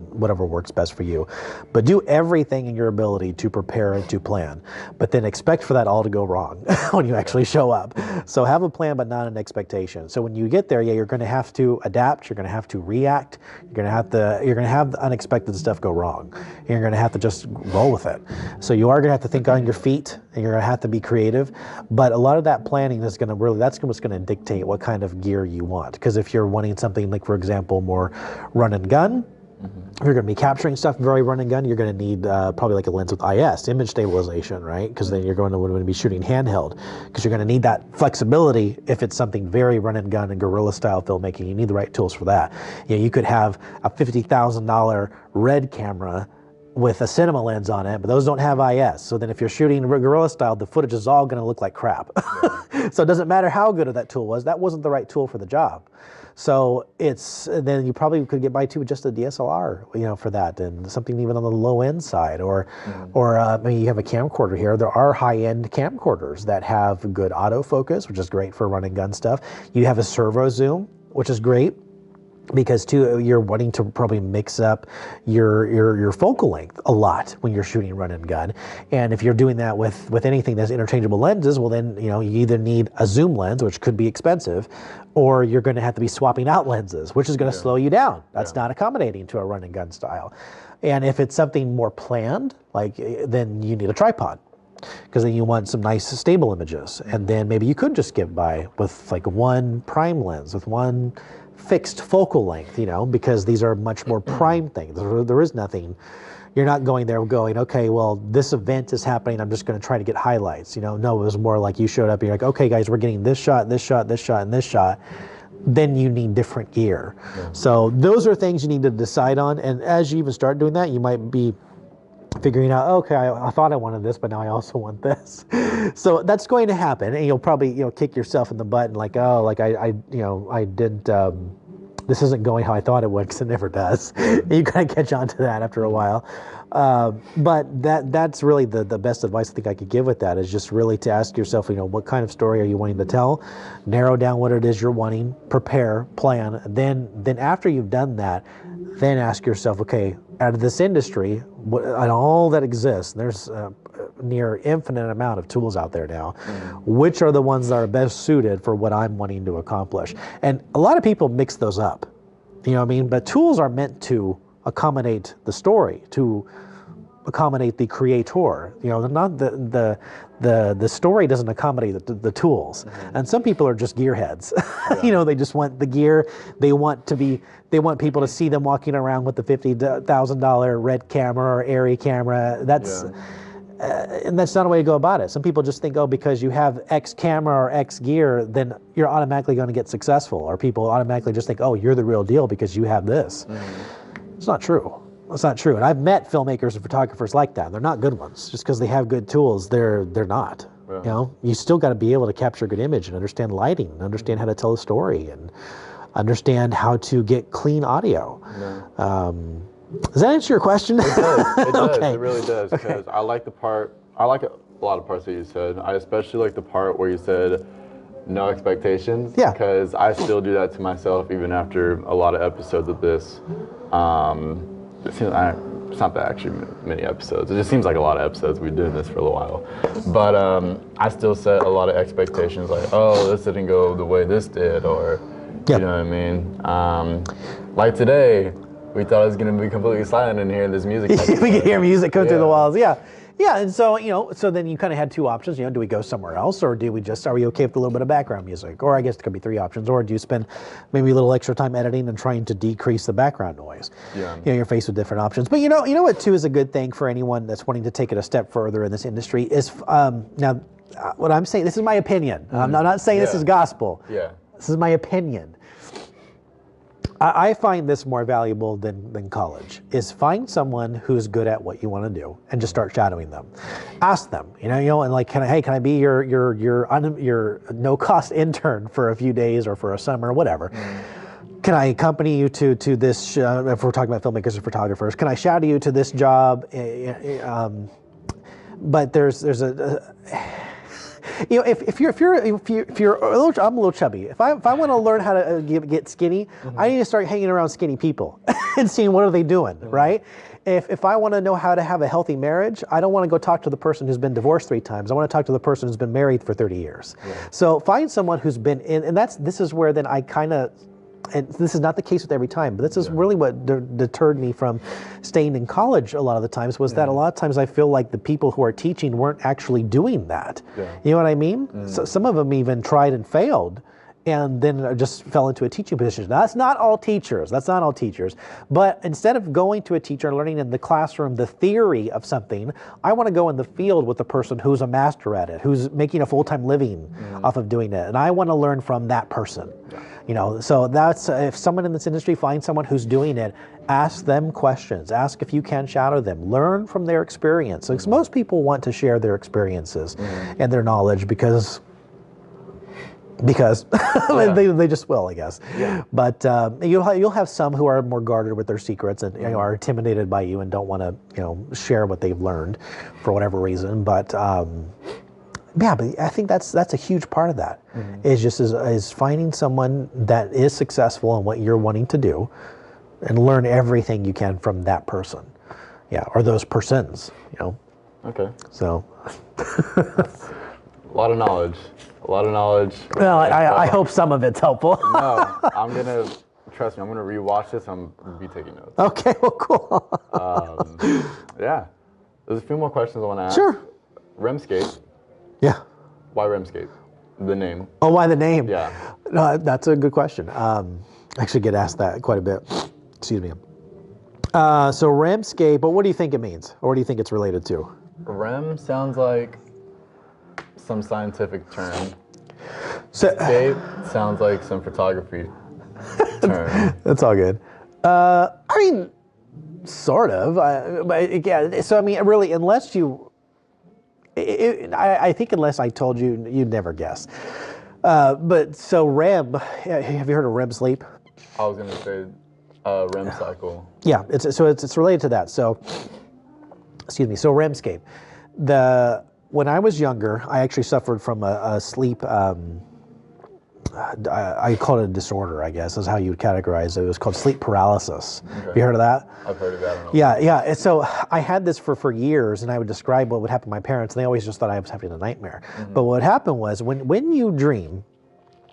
whatever works best for you. But do everything in your ability to prepare and to plan, but then expect for that all to go wrong when you actually show up. So have a plan, but not an expectation. So when you get there, you're going to have to adapt. You're going to have to react. You're going to have the unexpected stuff go wrong. You're going to have to just roll with it. So you are going to have to think on your feet, and you're going to have to be creative. But a lot of that planning is going to that's what's going to dictate what kind of gear you want. Because if you're wanting something like, for example, more run and gun, if you're going to be capturing stuff very run and gun, you're going to need probably like a lens with IS, image stabilization, right? Because then you're going to be shooting handheld, because you're going to need that flexibility if it's something very run and gun and guerrilla style filmmaking. You need the right tools for that. You know, you could have a $50,000 red camera with a cinema lens on it, but those don't have IS. So then if you're shooting guerrilla style, the footage is all going to look like crap. So it doesn't matter how good that tool was, that wasn't the right tool for the job. So then you probably could get by too with just a DSLR, you know, for that, and something even on the low end side, or I mean, you have a camcorder here. There are high end camcorders that have good autofocus, which is great for run and gun stuff. You have a servo zoom, which is great, because too, you're wanting to probably mix up your focal length a lot when you're shooting run and gun. And if you're doing that with anything that's interchangeable lenses, well then, you know, you either need a zoom lens, which could be expensive, or you're going to have to be swapping out lenses, which is going to slow you down. That's not accommodating to a run and gun style. And if it's something more planned, like, then you need a tripod, because then you want some nice stable images. And then maybe you could just get by with like one prime lens, with one fixed focal length, you know, because these are much more prime things. There is nothing, you're not going there going, okay, well, this event is happening, I'm just going to try to get highlights, you know. No, it was more like you showed up and you're like, okay guys, we're getting this shot, this shot, this shot, and this shot. Then you need different gear. So those are things you need to decide on. And as you even start doing that, you might be figuring out, okay, I thought I wanted this, but now I also want this. So that's going to happen, and you'll probably, you know, kick yourself in the butt and like, oh, like I didn't, this isn't going how I thought it would, because it never does. You kind of catch on to that after a while. But that's really the best advice I think I could give with that, is just really to ask yourself, you know, what kind of story are you wanting to tell? Narrow down what it is you're wanting, prepare, plan. Then after you've done that, then ask yourself, okay, out of this industry, and all that exists, there's a near infinite amount of tools out there now. Which are the ones that are best suited for what I'm wanting to accomplish? And a lot of people mix those up, you know what I mean? But tools are meant to accommodate the story, to accommodate the creator. You know, not the story doesn't accommodate the tools. And some people are just gearheads. You know, they just want the gear. They want people to see them walking around with the $50,000 red camera or Arri camera. And that's not a way to go about it. Some people just think, oh, because you have X camera or X gear, then you're automatically going to get successful. Or people automatically just think, oh, you're the real deal because you have this. It's not true. It's not true. And I've met filmmakers and photographers like that. They're not good ones. Just because they have good tools, they're not. Yeah. You know, you still got to be able to capture a good image and understand lighting, and understand how to tell a story, and understand how to get clean audio. Does that answer your question? It does. It does. Okay. It really does. Because I like a lot of parts that you said. I especially like the part where you said no expectations. Yeah. Because I still do that to myself even after a lot of episodes of this. It's not that actually many episodes. It just seems like a lot of episodes. We've been doing this for a little while. But I still set a lot of expectations, like, oh, this didn't go the way this did, or, you know what I mean? Like today, we thought it was going to be completely silent in here, and this music. We could hear music come through the walls. Yeah, Yeah, and so, so then you kind of had two options, do we go somewhere else, or are we okay with a little bit of background music? Or I guess it could be three options, or do you spend maybe a little extra time editing and trying to decrease the background noise? Yeah. You're faced with different options. But you know what too is a good thing for anyone that's wanting to take it a step further in this industry is, now, what I'm saying, this is my opinion. I'm not saying this is gospel. Yeah. This is my opinion. I find this more valuable than college, is find someone who's good at what you want to do and just start shadowing them. Ask them, and like, can I be your no-cost intern for a few days or for a summer or whatever? Can I accompany you to this, if we're talking about filmmakers or photographers, can I shadow you to this job? But there's a if you're a little, I'm a little chubby. If I want to learn how to get skinny, I need to start hanging around skinny people and seeing what are they doing, right? If I want to know how to have a healthy marriage, I don't want to go talk to the person who's been divorced 3 times. I want to talk to the person who's been married for 30 years. Yeah. So find someone who's been in, and this is where then I kind of. And this is not the case with every time, but this is really what deterred me from staying in college a lot of the times, was that a lot of times I feel like the people who are teaching weren't actually doing that. Yeah. You know what I mean? So some of them even tried and failed and then just fell into a teaching position. Now, that's not all teachers. But instead of going to a teacher and learning in the classroom the theory of something, I want to go in the field with the person who's a master at it, who's making a full-time living off of doing it. And I want to learn from that person. Yeah. So that's, if someone in this industry finds someone who's doing it, ask them questions. Ask if you can shadow them. Learn from their experience. Because most people want to share their experiences and their knowledge because they just will, I guess. Yeah. But you'll have some who are more guarded with their secrets and are intimidated by you and don't want to share what they've learned for whatever reason. But but I think that's a huge part of that. Is finding someone that is successful in what you're wanting to do, and learn everything you can from that person, or those persons. Okay. So. A lot of knowledge. Well, I hope some of it's helpful. No, trust me, I'm gonna rewatch this. I'm gonna be taking notes. Okay, well, cool. Yeah, there's a few more questions I want to ask. Sure. Remscape. Yeah. Why Remscape? The name. Oh, why the name? Yeah. No, that's a good question. I actually get asked that quite a bit. Excuse me. So Remscape, but what do you think it means? Or what do you think it's related to? Rem sounds like some scientific term. So, Scape sounds like some photography term. That's all good. I mean, sort of. But yeah, so I mean, really, unless you... I think unless I told you, you'd never guess. But so REM, have you heard of REM sleep? I was going to say REM cycle. Yeah, it's related to that. So, excuse me. So REMscape. When I was younger, I actually suffered from a sleep. I call it a disorder, I guess, is how you would categorize it. It was called sleep paralysis. Okay. Have you heard of that? I've heard of that. Yeah. And so I had this for years, and I would describe what would happen to my parents, and they always just thought I was having a nightmare. But what happened was when you dream,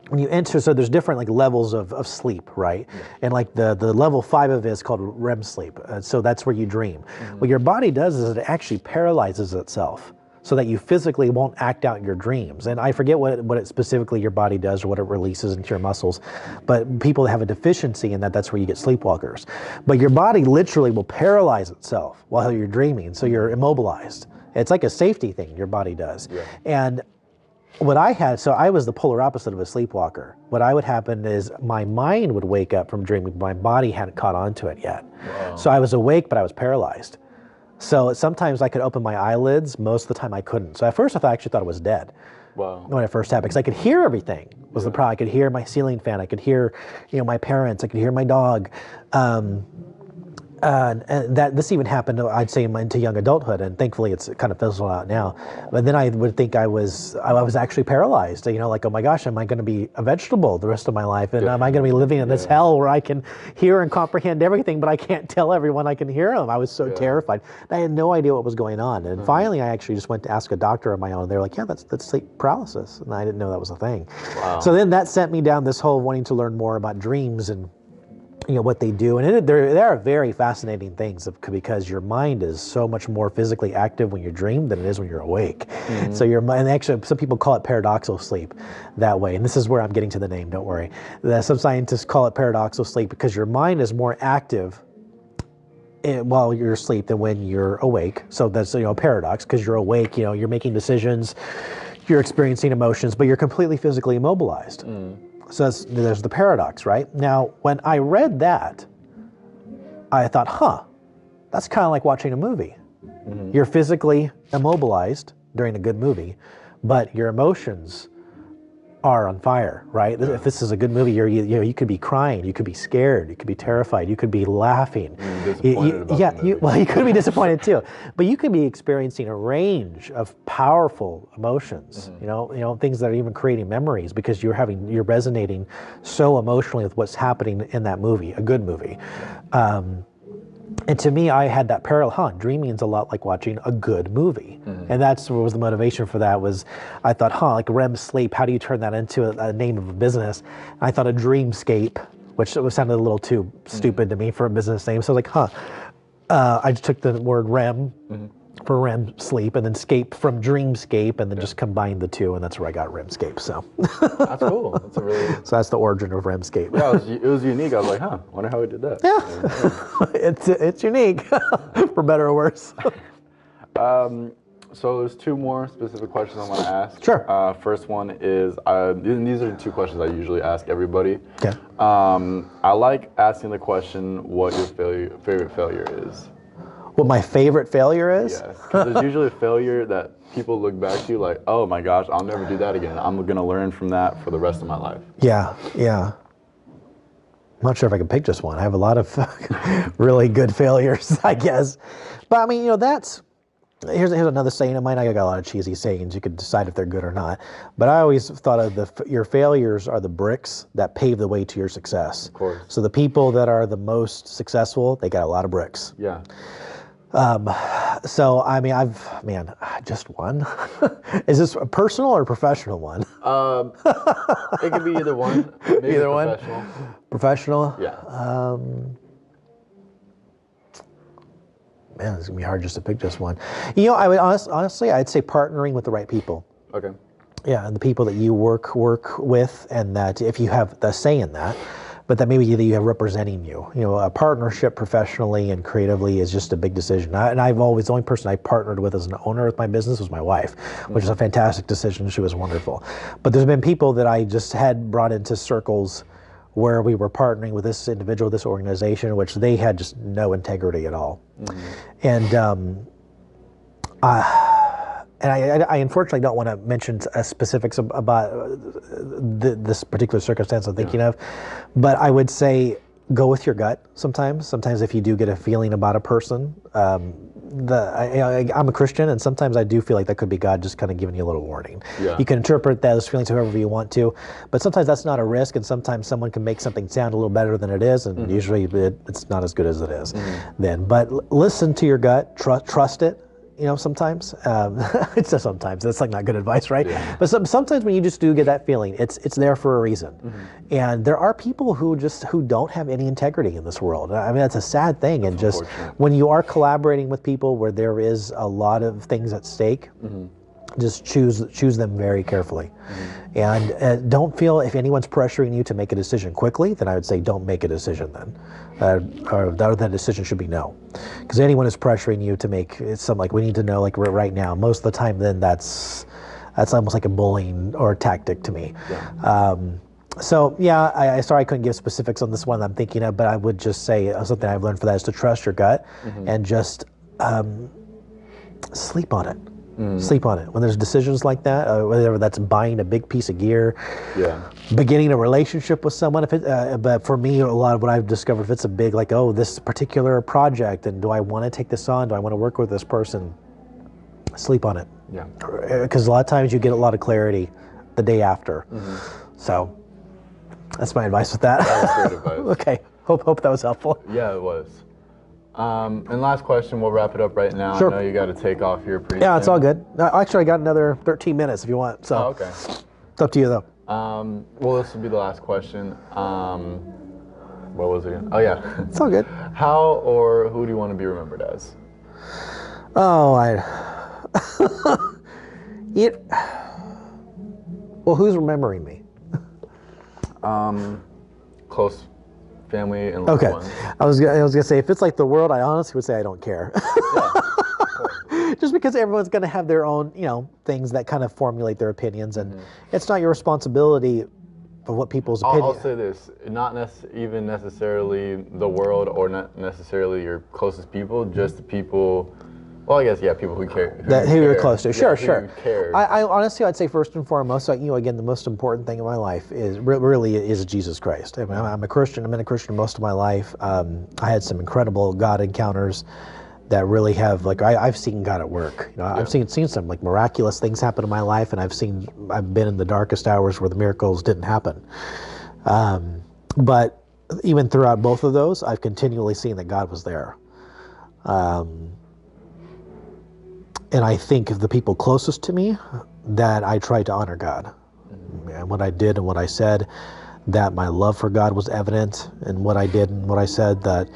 when you enter, so there's different like levels of sleep, right? Yeah. And like the level 5 of it is called REM sleep. So that's where you dream. What your body does is it actually paralyzes itself, so that you physically won't act out your dreams. And I forget what it specifically your body does or what it releases into your muscles, but people that have a deficiency in that's where you get sleepwalkers. But your body literally will paralyze itself while you're dreaming, so you're immobilized. It's like a safety thing your body does. Yeah. And what I had, so I was the polar opposite of a sleepwalker. What would happen is my mind would wake up from dreaming, but my body hadn't caught on to it yet. Wow. So I was awake, but I was paralyzed. So sometimes I could open my eyelids. Most of the time I couldn't. So at first I actually thought it was dead. Wow. When it first happened, because I could hear everything was the problem. I could hear my ceiling fan. I could hear, my parents. I could hear my dog. And that this even happened, I'd say, into young adulthood, and thankfully it's kind of fizzled out now. But then I would think I was actually paralyzed. Like, oh my gosh, am I going to be a vegetable the rest of my life? And am I going to be living in this hell where I can hear and comprehend everything, but I can't tell everyone I can hear them? I was so terrified. I had no idea what was going on. And finally, I actually just went to ask a doctor of my own. They were like, yeah, that's sleep paralysis, and I didn't know that was a thing. Wow. So then that sent me down this whole wanting to learn more about dreams and what they do, and there are very fascinating things because your mind is so much more physically active when you dream than it is when you're awake. So your mind, actually, some people call it paradoxical sleep that way, and this is where I'm getting to the name. Don't worry. Some scientists call it paradoxical sleep because your mind is more active while you're asleep than when you're awake. So that's a paradox, because you're awake, you're making decisions, you're experiencing emotions, but you're completely physically immobilized. So there's the paradox, right? Now, when I read that, I thought, that's kind of like watching a movie. You're physically immobilized during a good movie, but your emotions are on fire, right? If this is a good movie, you could be crying, you could be scared, you could be terrified, you could be laughing. You could be disappointed too, but you could be experiencing a range of powerful emotions. Things that are even creating memories because you're resonating so emotionally with what's happening in that movie, a good movie. And to me, I had that parallel. Dreaming is a lot like watching a good movie, and that's what was the motivation for that. Was I thought, like REM sleep. How do you turn that into a name of a business? And I thought a dreamscape, which sounded a little too stupid to me for a business name. So I was like, I just took the word REM for REM sleep, and then scape from dreamscape, and then just combined the two, and that's where I got REMscape. So that's cool. That's a really so that's the origin of REMscape. Yeah, it was unique. I was like, wonder how we did that. Yeah, it's unique, for better or worse. So there's two more specific questions I want to ask. Sure. First one is, these are the two questions I usually ask everybody. Okay. I like asking the question, what your favorite failure is. What my favorite failure is? Yes, because there's usually a failure that people look back to like, oh my gosh, I'll never do that again. I'm going to learn from that for the rest of my life. Yeah. I'm not sure if I can pick just one. I have a lot of really good failures, I guess. But I mean, here's another saying of mine. I got a lot of cheesy sayings. You could decide if they're good or not. But I always thought of your failures are the bricks that pave the way to your success. Of course. So the people that are the most successful, they got a lot of bricks. Yeah. So I mean, just one. Is this a personal or professional one? It could be either one. Maybe either professional. one. Professional. Yeah. Man, it's gonna be hard just to pick just one. I would honestly, I'd say partnering with the right people. Okay. Yeah, and the people that you work with, and that if you have the say in that, but that maybe you have representing you. A partnership professionally and creatively is just a big decision. The only person I partnered with as an owner with my business was my wife, which is a fantastic decision. She was wonderful. But there's been people that I just had brought into circles where we were partnering with this individual, this organization, which they had just no integrity at all. And I unfortunately don't want to mention specifics about this particular circumstance I'm thinking of, but I would say go with your gut sometimes. Sometimes if you do get a feeling about a person, I'm a Christian, and sometimes I do feel like that could be God just kind of giving you a little warning. Yeah. You can interpret those feelings however you want to, but sometimes that's not a risk, and sometimes someone can make something sound a little better than it is, and usually it's not as good as it is then. But listen to your gut, trust it. Sometimes it's just sometimes that's like not good advice, right? Yeah. But sometimes when you just do get that feeling, it's there for a reason. And there are people who don't have any integrity in this world. I mean, that's a sad thing. And just when you are collaborating with people where there is a lot of things at stake, just choose them very carefully. And don't feel if anyone's pressuring you to make a decision quickly, then I would say don't make a decision then. Or that decision should be no. Because anyone is pressuring you to make something like we need to know like right now, most of the time then that's almost like a bullying or a tactic to me. Yeah. Sorry I couldn't give specifics on this one that I'm thinking of, but I would just say something I've learned for that is to trust your gut and just sleep on it. Sleep on it. When there's decisions like that, whether that's buying a big piece of gear, beginning a relationship with someone, but for me, a lot of what I've discovered, if it's a big, like, this particular project, and do I want to take this on? Do I want to work with this person? Sleep on it. Yeah. Because a lot of times you get a lot of clarity the day after. So that's my advice with that. That was great advice. Okay. Hope that was helpful. Yeah, it was. And last question, we'll wrap it up right now. Sure. I know you got to take off here pretty soon. It's all good. Actually, I got another 13 minutes if you want. So okay. It's up to you, though. Well, this will be the last question. What was it again? Oh yeah. It's all good. How or who do you want to be remembered as? Oh, well, who's remembering me? Close family and loved Okay. ones. I was gonna say, if it's like the world, I honestly would say I don't care. Just because everyone's gonna have their own, things that kind of formulate their opinions, and it's not your responsibility of what people's opinions. I'll say this: not even necessarily the world, or not necessarily your closest people, just the people. Well, I guess people who care. Who you're close to. Sure. Who cares. I honestly, I'd say first and foremost, again, the most important thing in my life really is Jesus Christ. I mean, I'm a Christian. I've been a Christian most of my life. I had some incredible God encounters that really have, I've seen God at work. I've seen some miraculous things happen in my life, and I've been in the darkest hours where the miracles didn't happen. But even throughout both of those, I've continually seen that God was there. And I think of the people closest to me, that I tried to honor God. And what I did and what I said, that my love for God was evident in what I did and what I said. That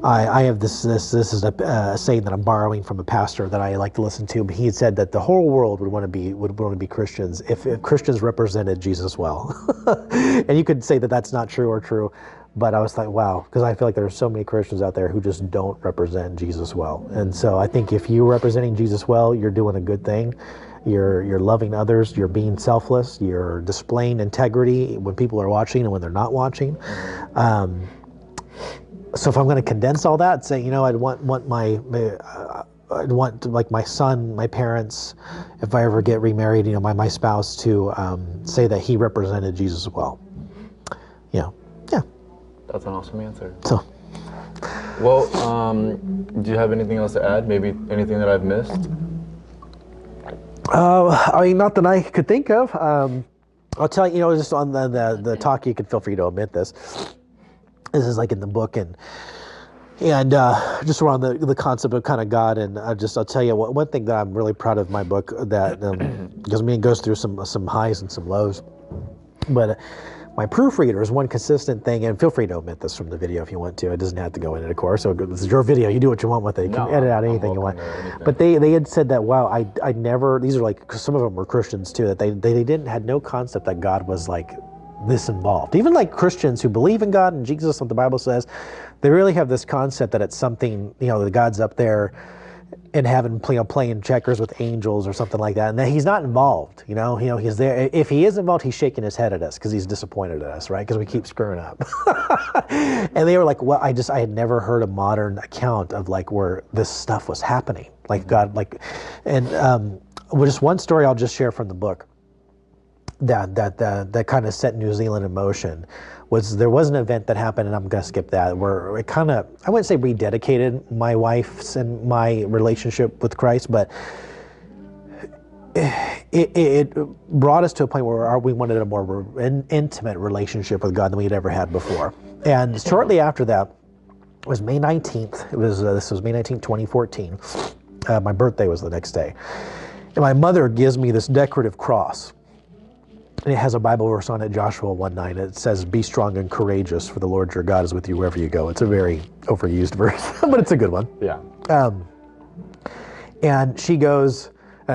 I have this is a saying that I'm borrowing from a pastor that I like to listen to. But he had said that the whole world would want to be Christians if Christians represented Jesus well. And you could say that that's not true or true. But I was like, wow, because I feel like there are so many Christians out there who just don't represent Jesus well. And so I think if you're representing Jesus well, you're doing a good thing. You're loving others. You're being selfless. You're displaying integrity when people are watching and when they're not watching. So if I'm going to condense all that, say, I'd want my son, my parents, if I ever get remarried, my spouse to say that he represented Jesus well. Yeah. That's an awesome answer. So, well, do you have anything else to add? Maybe anything that I've missed? not that I could think of. I'll tell you, just on the talk, you could feel free to omit this. This is in the book, and just around the concept of kind of God, and I'll tell you one thing that I'm really proud of my book, that because it goes through some highs and some lows, but my proofreader is one consistent thing, and feel free to omit this from the video if you want to. It doesn't have to go in it, of course. So this is your video. You do what you want with it. You can edit out anything you want. But they had said that, wow, I never, these are cause some of them were Christians too, that they had no concept that God was this involved. Even Christians who believe in God and Jesus, what the Bible says, they really have this concept that it's something, that God's up there in heaven, playing checkers with angels or something like that, and that he's not involved. He's there. If he is involved, he's shaking his head at us because he's disappointed at us, right? Because we keep screwing up. And they were like, well, I had never heard a modern account of where this stuff was happening, God, and just one story I'll just share from the book that kind of set New Zealand in motion. There was an event that happened, and I'm going to skip that, where it kind of, I wouldn't say rededicated my wife's and my relationship with Christ, but it brought us to a point where we wanted a more intimate relationship with God than we had ever had before. And shortly after that, it was May 19th. This was May 19th, 2014. My birthday was the next day. And my mother gives me this decorative cross. And it has a Bible verse on it, Joshua 1:9. It says, "Be strong and courageous, for the Lord your God is with you wherever you go." It's a very overused verse, but it's a good one. Yeah. And she goes,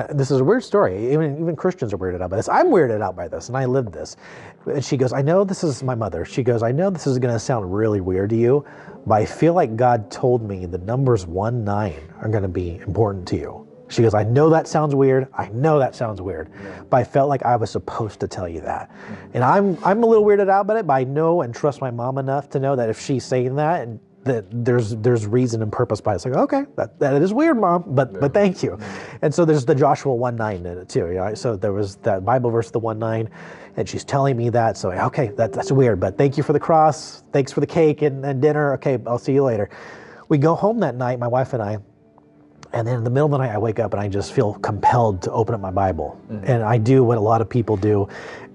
this is a weird story. Even Christians are weirded out by this. I'm weirded out by this, and I lived this. And she goes, I know this is my mother. She goes, I know this is going to sound really weird to you, but I feel like God told me the numbers 1-9 are going to be important to you. She goes, I know that sounds weird. I know that sounds weird. Yeah. But I felt like I was supposed to tell you that. And I'm a little weirded out by it, but I know and trust my mom enough to know that if she's saying that, and that there's reason and purpose by it. It's okay, that is weird, Mom, but thank you. And so there's the Joshua 1:9 in it too. So there was that Bible verse, the 1:9, and she's telling me that. So okay, that's weird, but thank you for the cross. Thanks for the cake and dinner. Okay, I'll see you later. We go home that night, my wife and I. And then in the middle of the night, I wake up and I just feel compelled to open up my Bible. Mm-hmm. And I do what a lot of people do.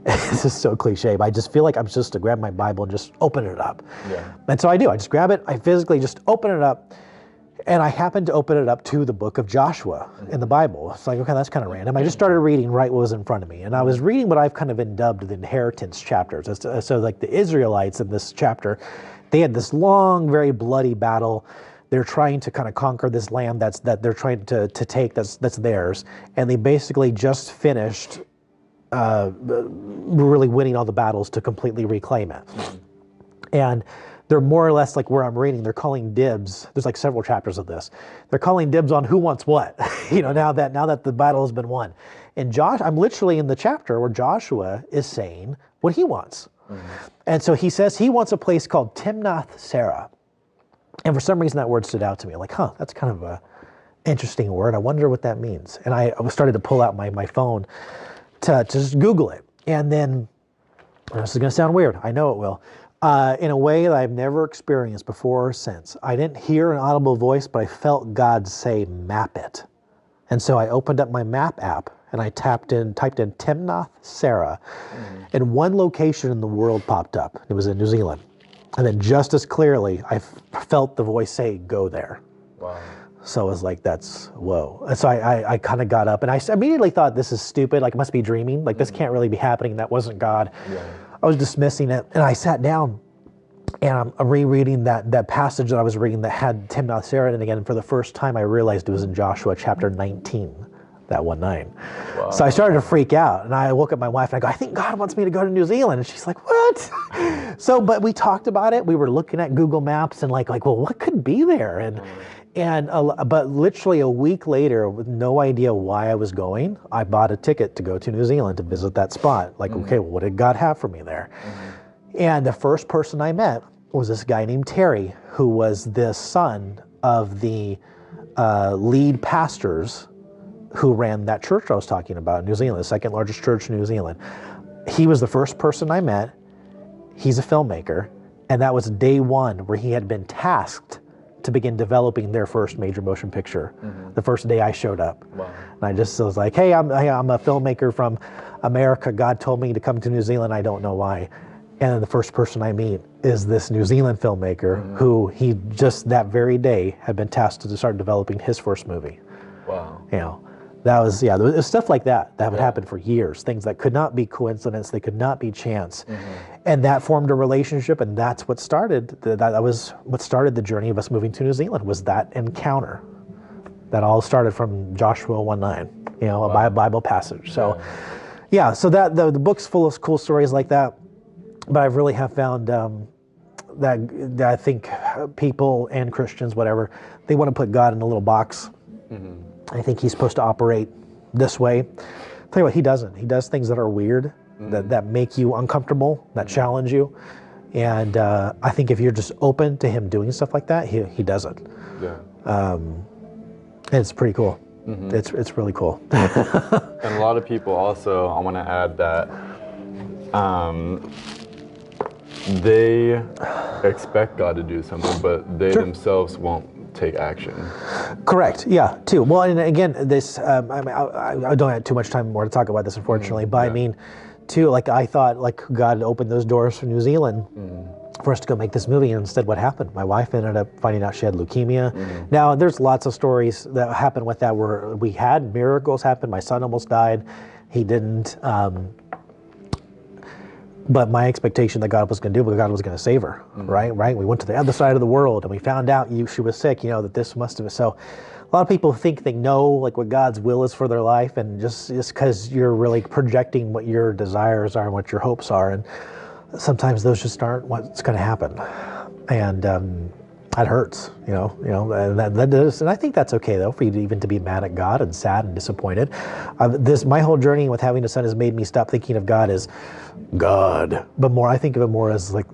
This is so cliche, but I just feel like I'm supposed to grab my Bible and just open it up. Yeah. And so I do. I just grab it. I physically just open it up. And I happened to open it up to the book of Joshua in the Bible. It's okay, that's kind of random. I just started reading right what was in front of me. And I was reading what I've kind of dubbed the inheritance chapters. So the Israelites in this chapter, they had this long, very bloody battle. They're trying to kind of conquer this land that they're trying to take that's theirs, and they basically just finished really winning all the battles to completely reclaim it. And they're more or less like where I'm reading, they're calling dibs. There's like several chapters of this. They're calling dibs on who wants what, now that the battle has been won. And I'm literally in the chapter where Joshua is saying what he wants. And so he says he wants a place called Timnath-Serah. And for some reason that word stood out to me. I'm like, that's kind of a interesting word. I wonder what that means. And I started to pull out my phone to just Google it. And then, this is going to sound weird. I know it will. In a way that I've never experienced before or since. I didn't hear an audible voice, but I felt God say, map it. And so I opened up my map app and I typed in Timnath-Serah, and one location in the world popped up. It was in New Zealand. And then just as clearly, I felt the voice say, go there. Wow. So I was like, that's, whoa. And so I kind of got up and I immediately thought, this is stupid. Like, I must be dreaming. Like, this can't really be happening. That wasn't God. Yeah. I was dismissing it. And I sat down and I'm rereading that passage that I was reading that had Timnath-Serah in it again. And for the first time, I realized it was in Joshua chapter 19, that one night. Wow. So I started to freak out. And I woke up my wife and I go, I think God wants me to go to New Zealand. And she's like, what? But we talked about it. We were looking at Google Maps and like, well, what could be there? But literally a week later, with no idea why I was going, I bought a ticket to go to New Zealand to visit that spot. Like, okay, well, what did God have for me there? And the first person I met was this guy named Terry, who was the son of the lead pastors who ran that church I was talking about in New Zealand, the second largest church in New Zealand. He was the first person I met. He's a filmmaker. And that was day one where he had been tasked to begin developing their first major motion picture. The first day I showed up. Wow. And I just was like, hey, I'm a filmmaker from America. God told me to come to New Zealand. I don't know why. And then the first person I meet is this New Zealand filmmaker who he just that very day had been tasked to start developing his first movie. Wow. That was, there was stuff like that would happen for years. Things that could not be coincidence, they could not be chance. And that formed a relationship, and that's what started, that was what started the journey of us moving to New Zealand, was that encounter. That all started from Joshua 1:9, a Bible passage. So, so that the book's full of cool stories like that. But I really have found that I think people and Christians, whatever, they want to put God in a little box. I think he's supposed to operate this way. Tell you what, he doesn't. He does things that are weird, that make you uncomfortable, that challenge you. And I think if you're just open to him doing stuff like that, he does it. And it's pretty cool. It's really cool. And a lot of people also, I want to add that they expect God to do something, but they themselves won't take action. Correct. Yeah. Too. Well, and again, this I don't have too much time more to talk about this, unfortunately. But I mean, too, like I thought, like God opened those doors for New Zealand for us to go make this movie, and instead, what happened? My wife ended up finding out she had leukemia. Now, there's lots of stories that happened with that where we had miracles happen. My son almost died. He didn't. But my expectation that God was going to do, but God was going to save her, right? We went to the other side of the world and we found out she was sick, that this must have, so a lot of people think they know like what God's will is for their life, and just because you're really projecting what your desires are and what your hopes are, and sometimes those just aren't what's going to happen. And that hurts, and that does, and I think that's okay though, for you to be mad at God and sad and disappointed. My whole journey with having a son has made me stop thinking of God as God, but I think of it more as like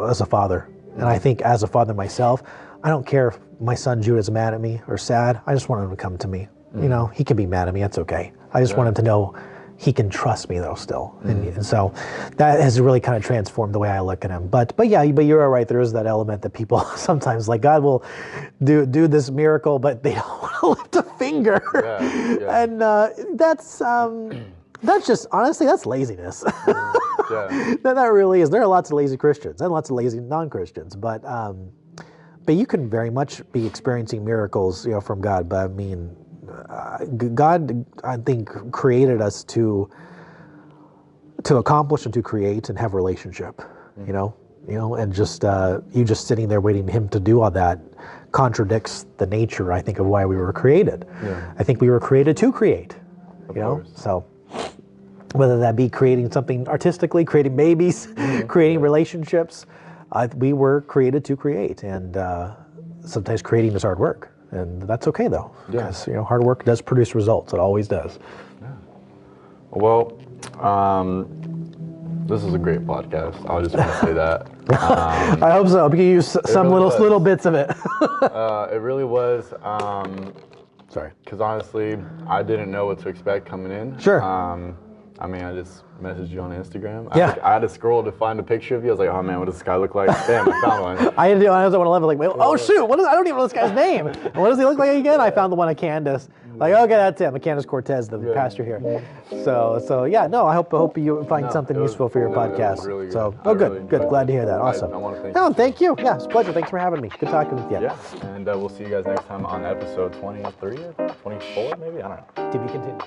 as a father. And I think as a father myself, I don't care if my son Judah is mad at me or sad. I just want him to come to me. He can be mad at me. That's okay. I just want him to know he can trust me though still. And so that has really kind of transformed the way I look at him. But you're right. There is that element that people sometimes like God will do this miracle, but they don't want to lift a finger. And that's just, honestly, that's laziness. That really is. There are lots of lazy Christians and lots of lazy non-Christians, but you can very much be experiencing miracles, from God. But I mean, God, I think, created us to accomplish and to create and have relationship. you know, and just you just sitting there waiting for him to do all that contradicts the nature, I think, of why we were created. Yeah. I think we were created to create, Of you know, course. so whether that be creating something artistically, creating babies, creating relationships, we were created to create, and sometimes creating is hard work, and that's okay though, because you know, hard work does produce results. It always does. Well, this is a great podcast. I just want to say that. I hope so. We can use some really little was. bits of it. It really was. Sorry. Because honestly, I didn't know what to expect coming in. Sure. I mean, I just messaged you on Instagram. Yeah. I had to scroll to find a picture of you. I was like, oh man, what does this guy look like? Damn, I found one. I was at 111, like, oh shoot, I don't even know this guy's name. What does he look like again? I found the one of Candace. Like, okay, that's him, Candace Cortez, the pastor here. So yeah, no, I hope you find something useful for your podcast. It was really good. So, I good, really good. enjoyed Glad to it. hear that. Awesome. I want to thank No, you. thank you. Yeah, it's a pleasure. Thanks for having me. Good talking with you. Yeah, and we'll see you guys next time on episode 23 or 24, maybe? I don't know. To be continued.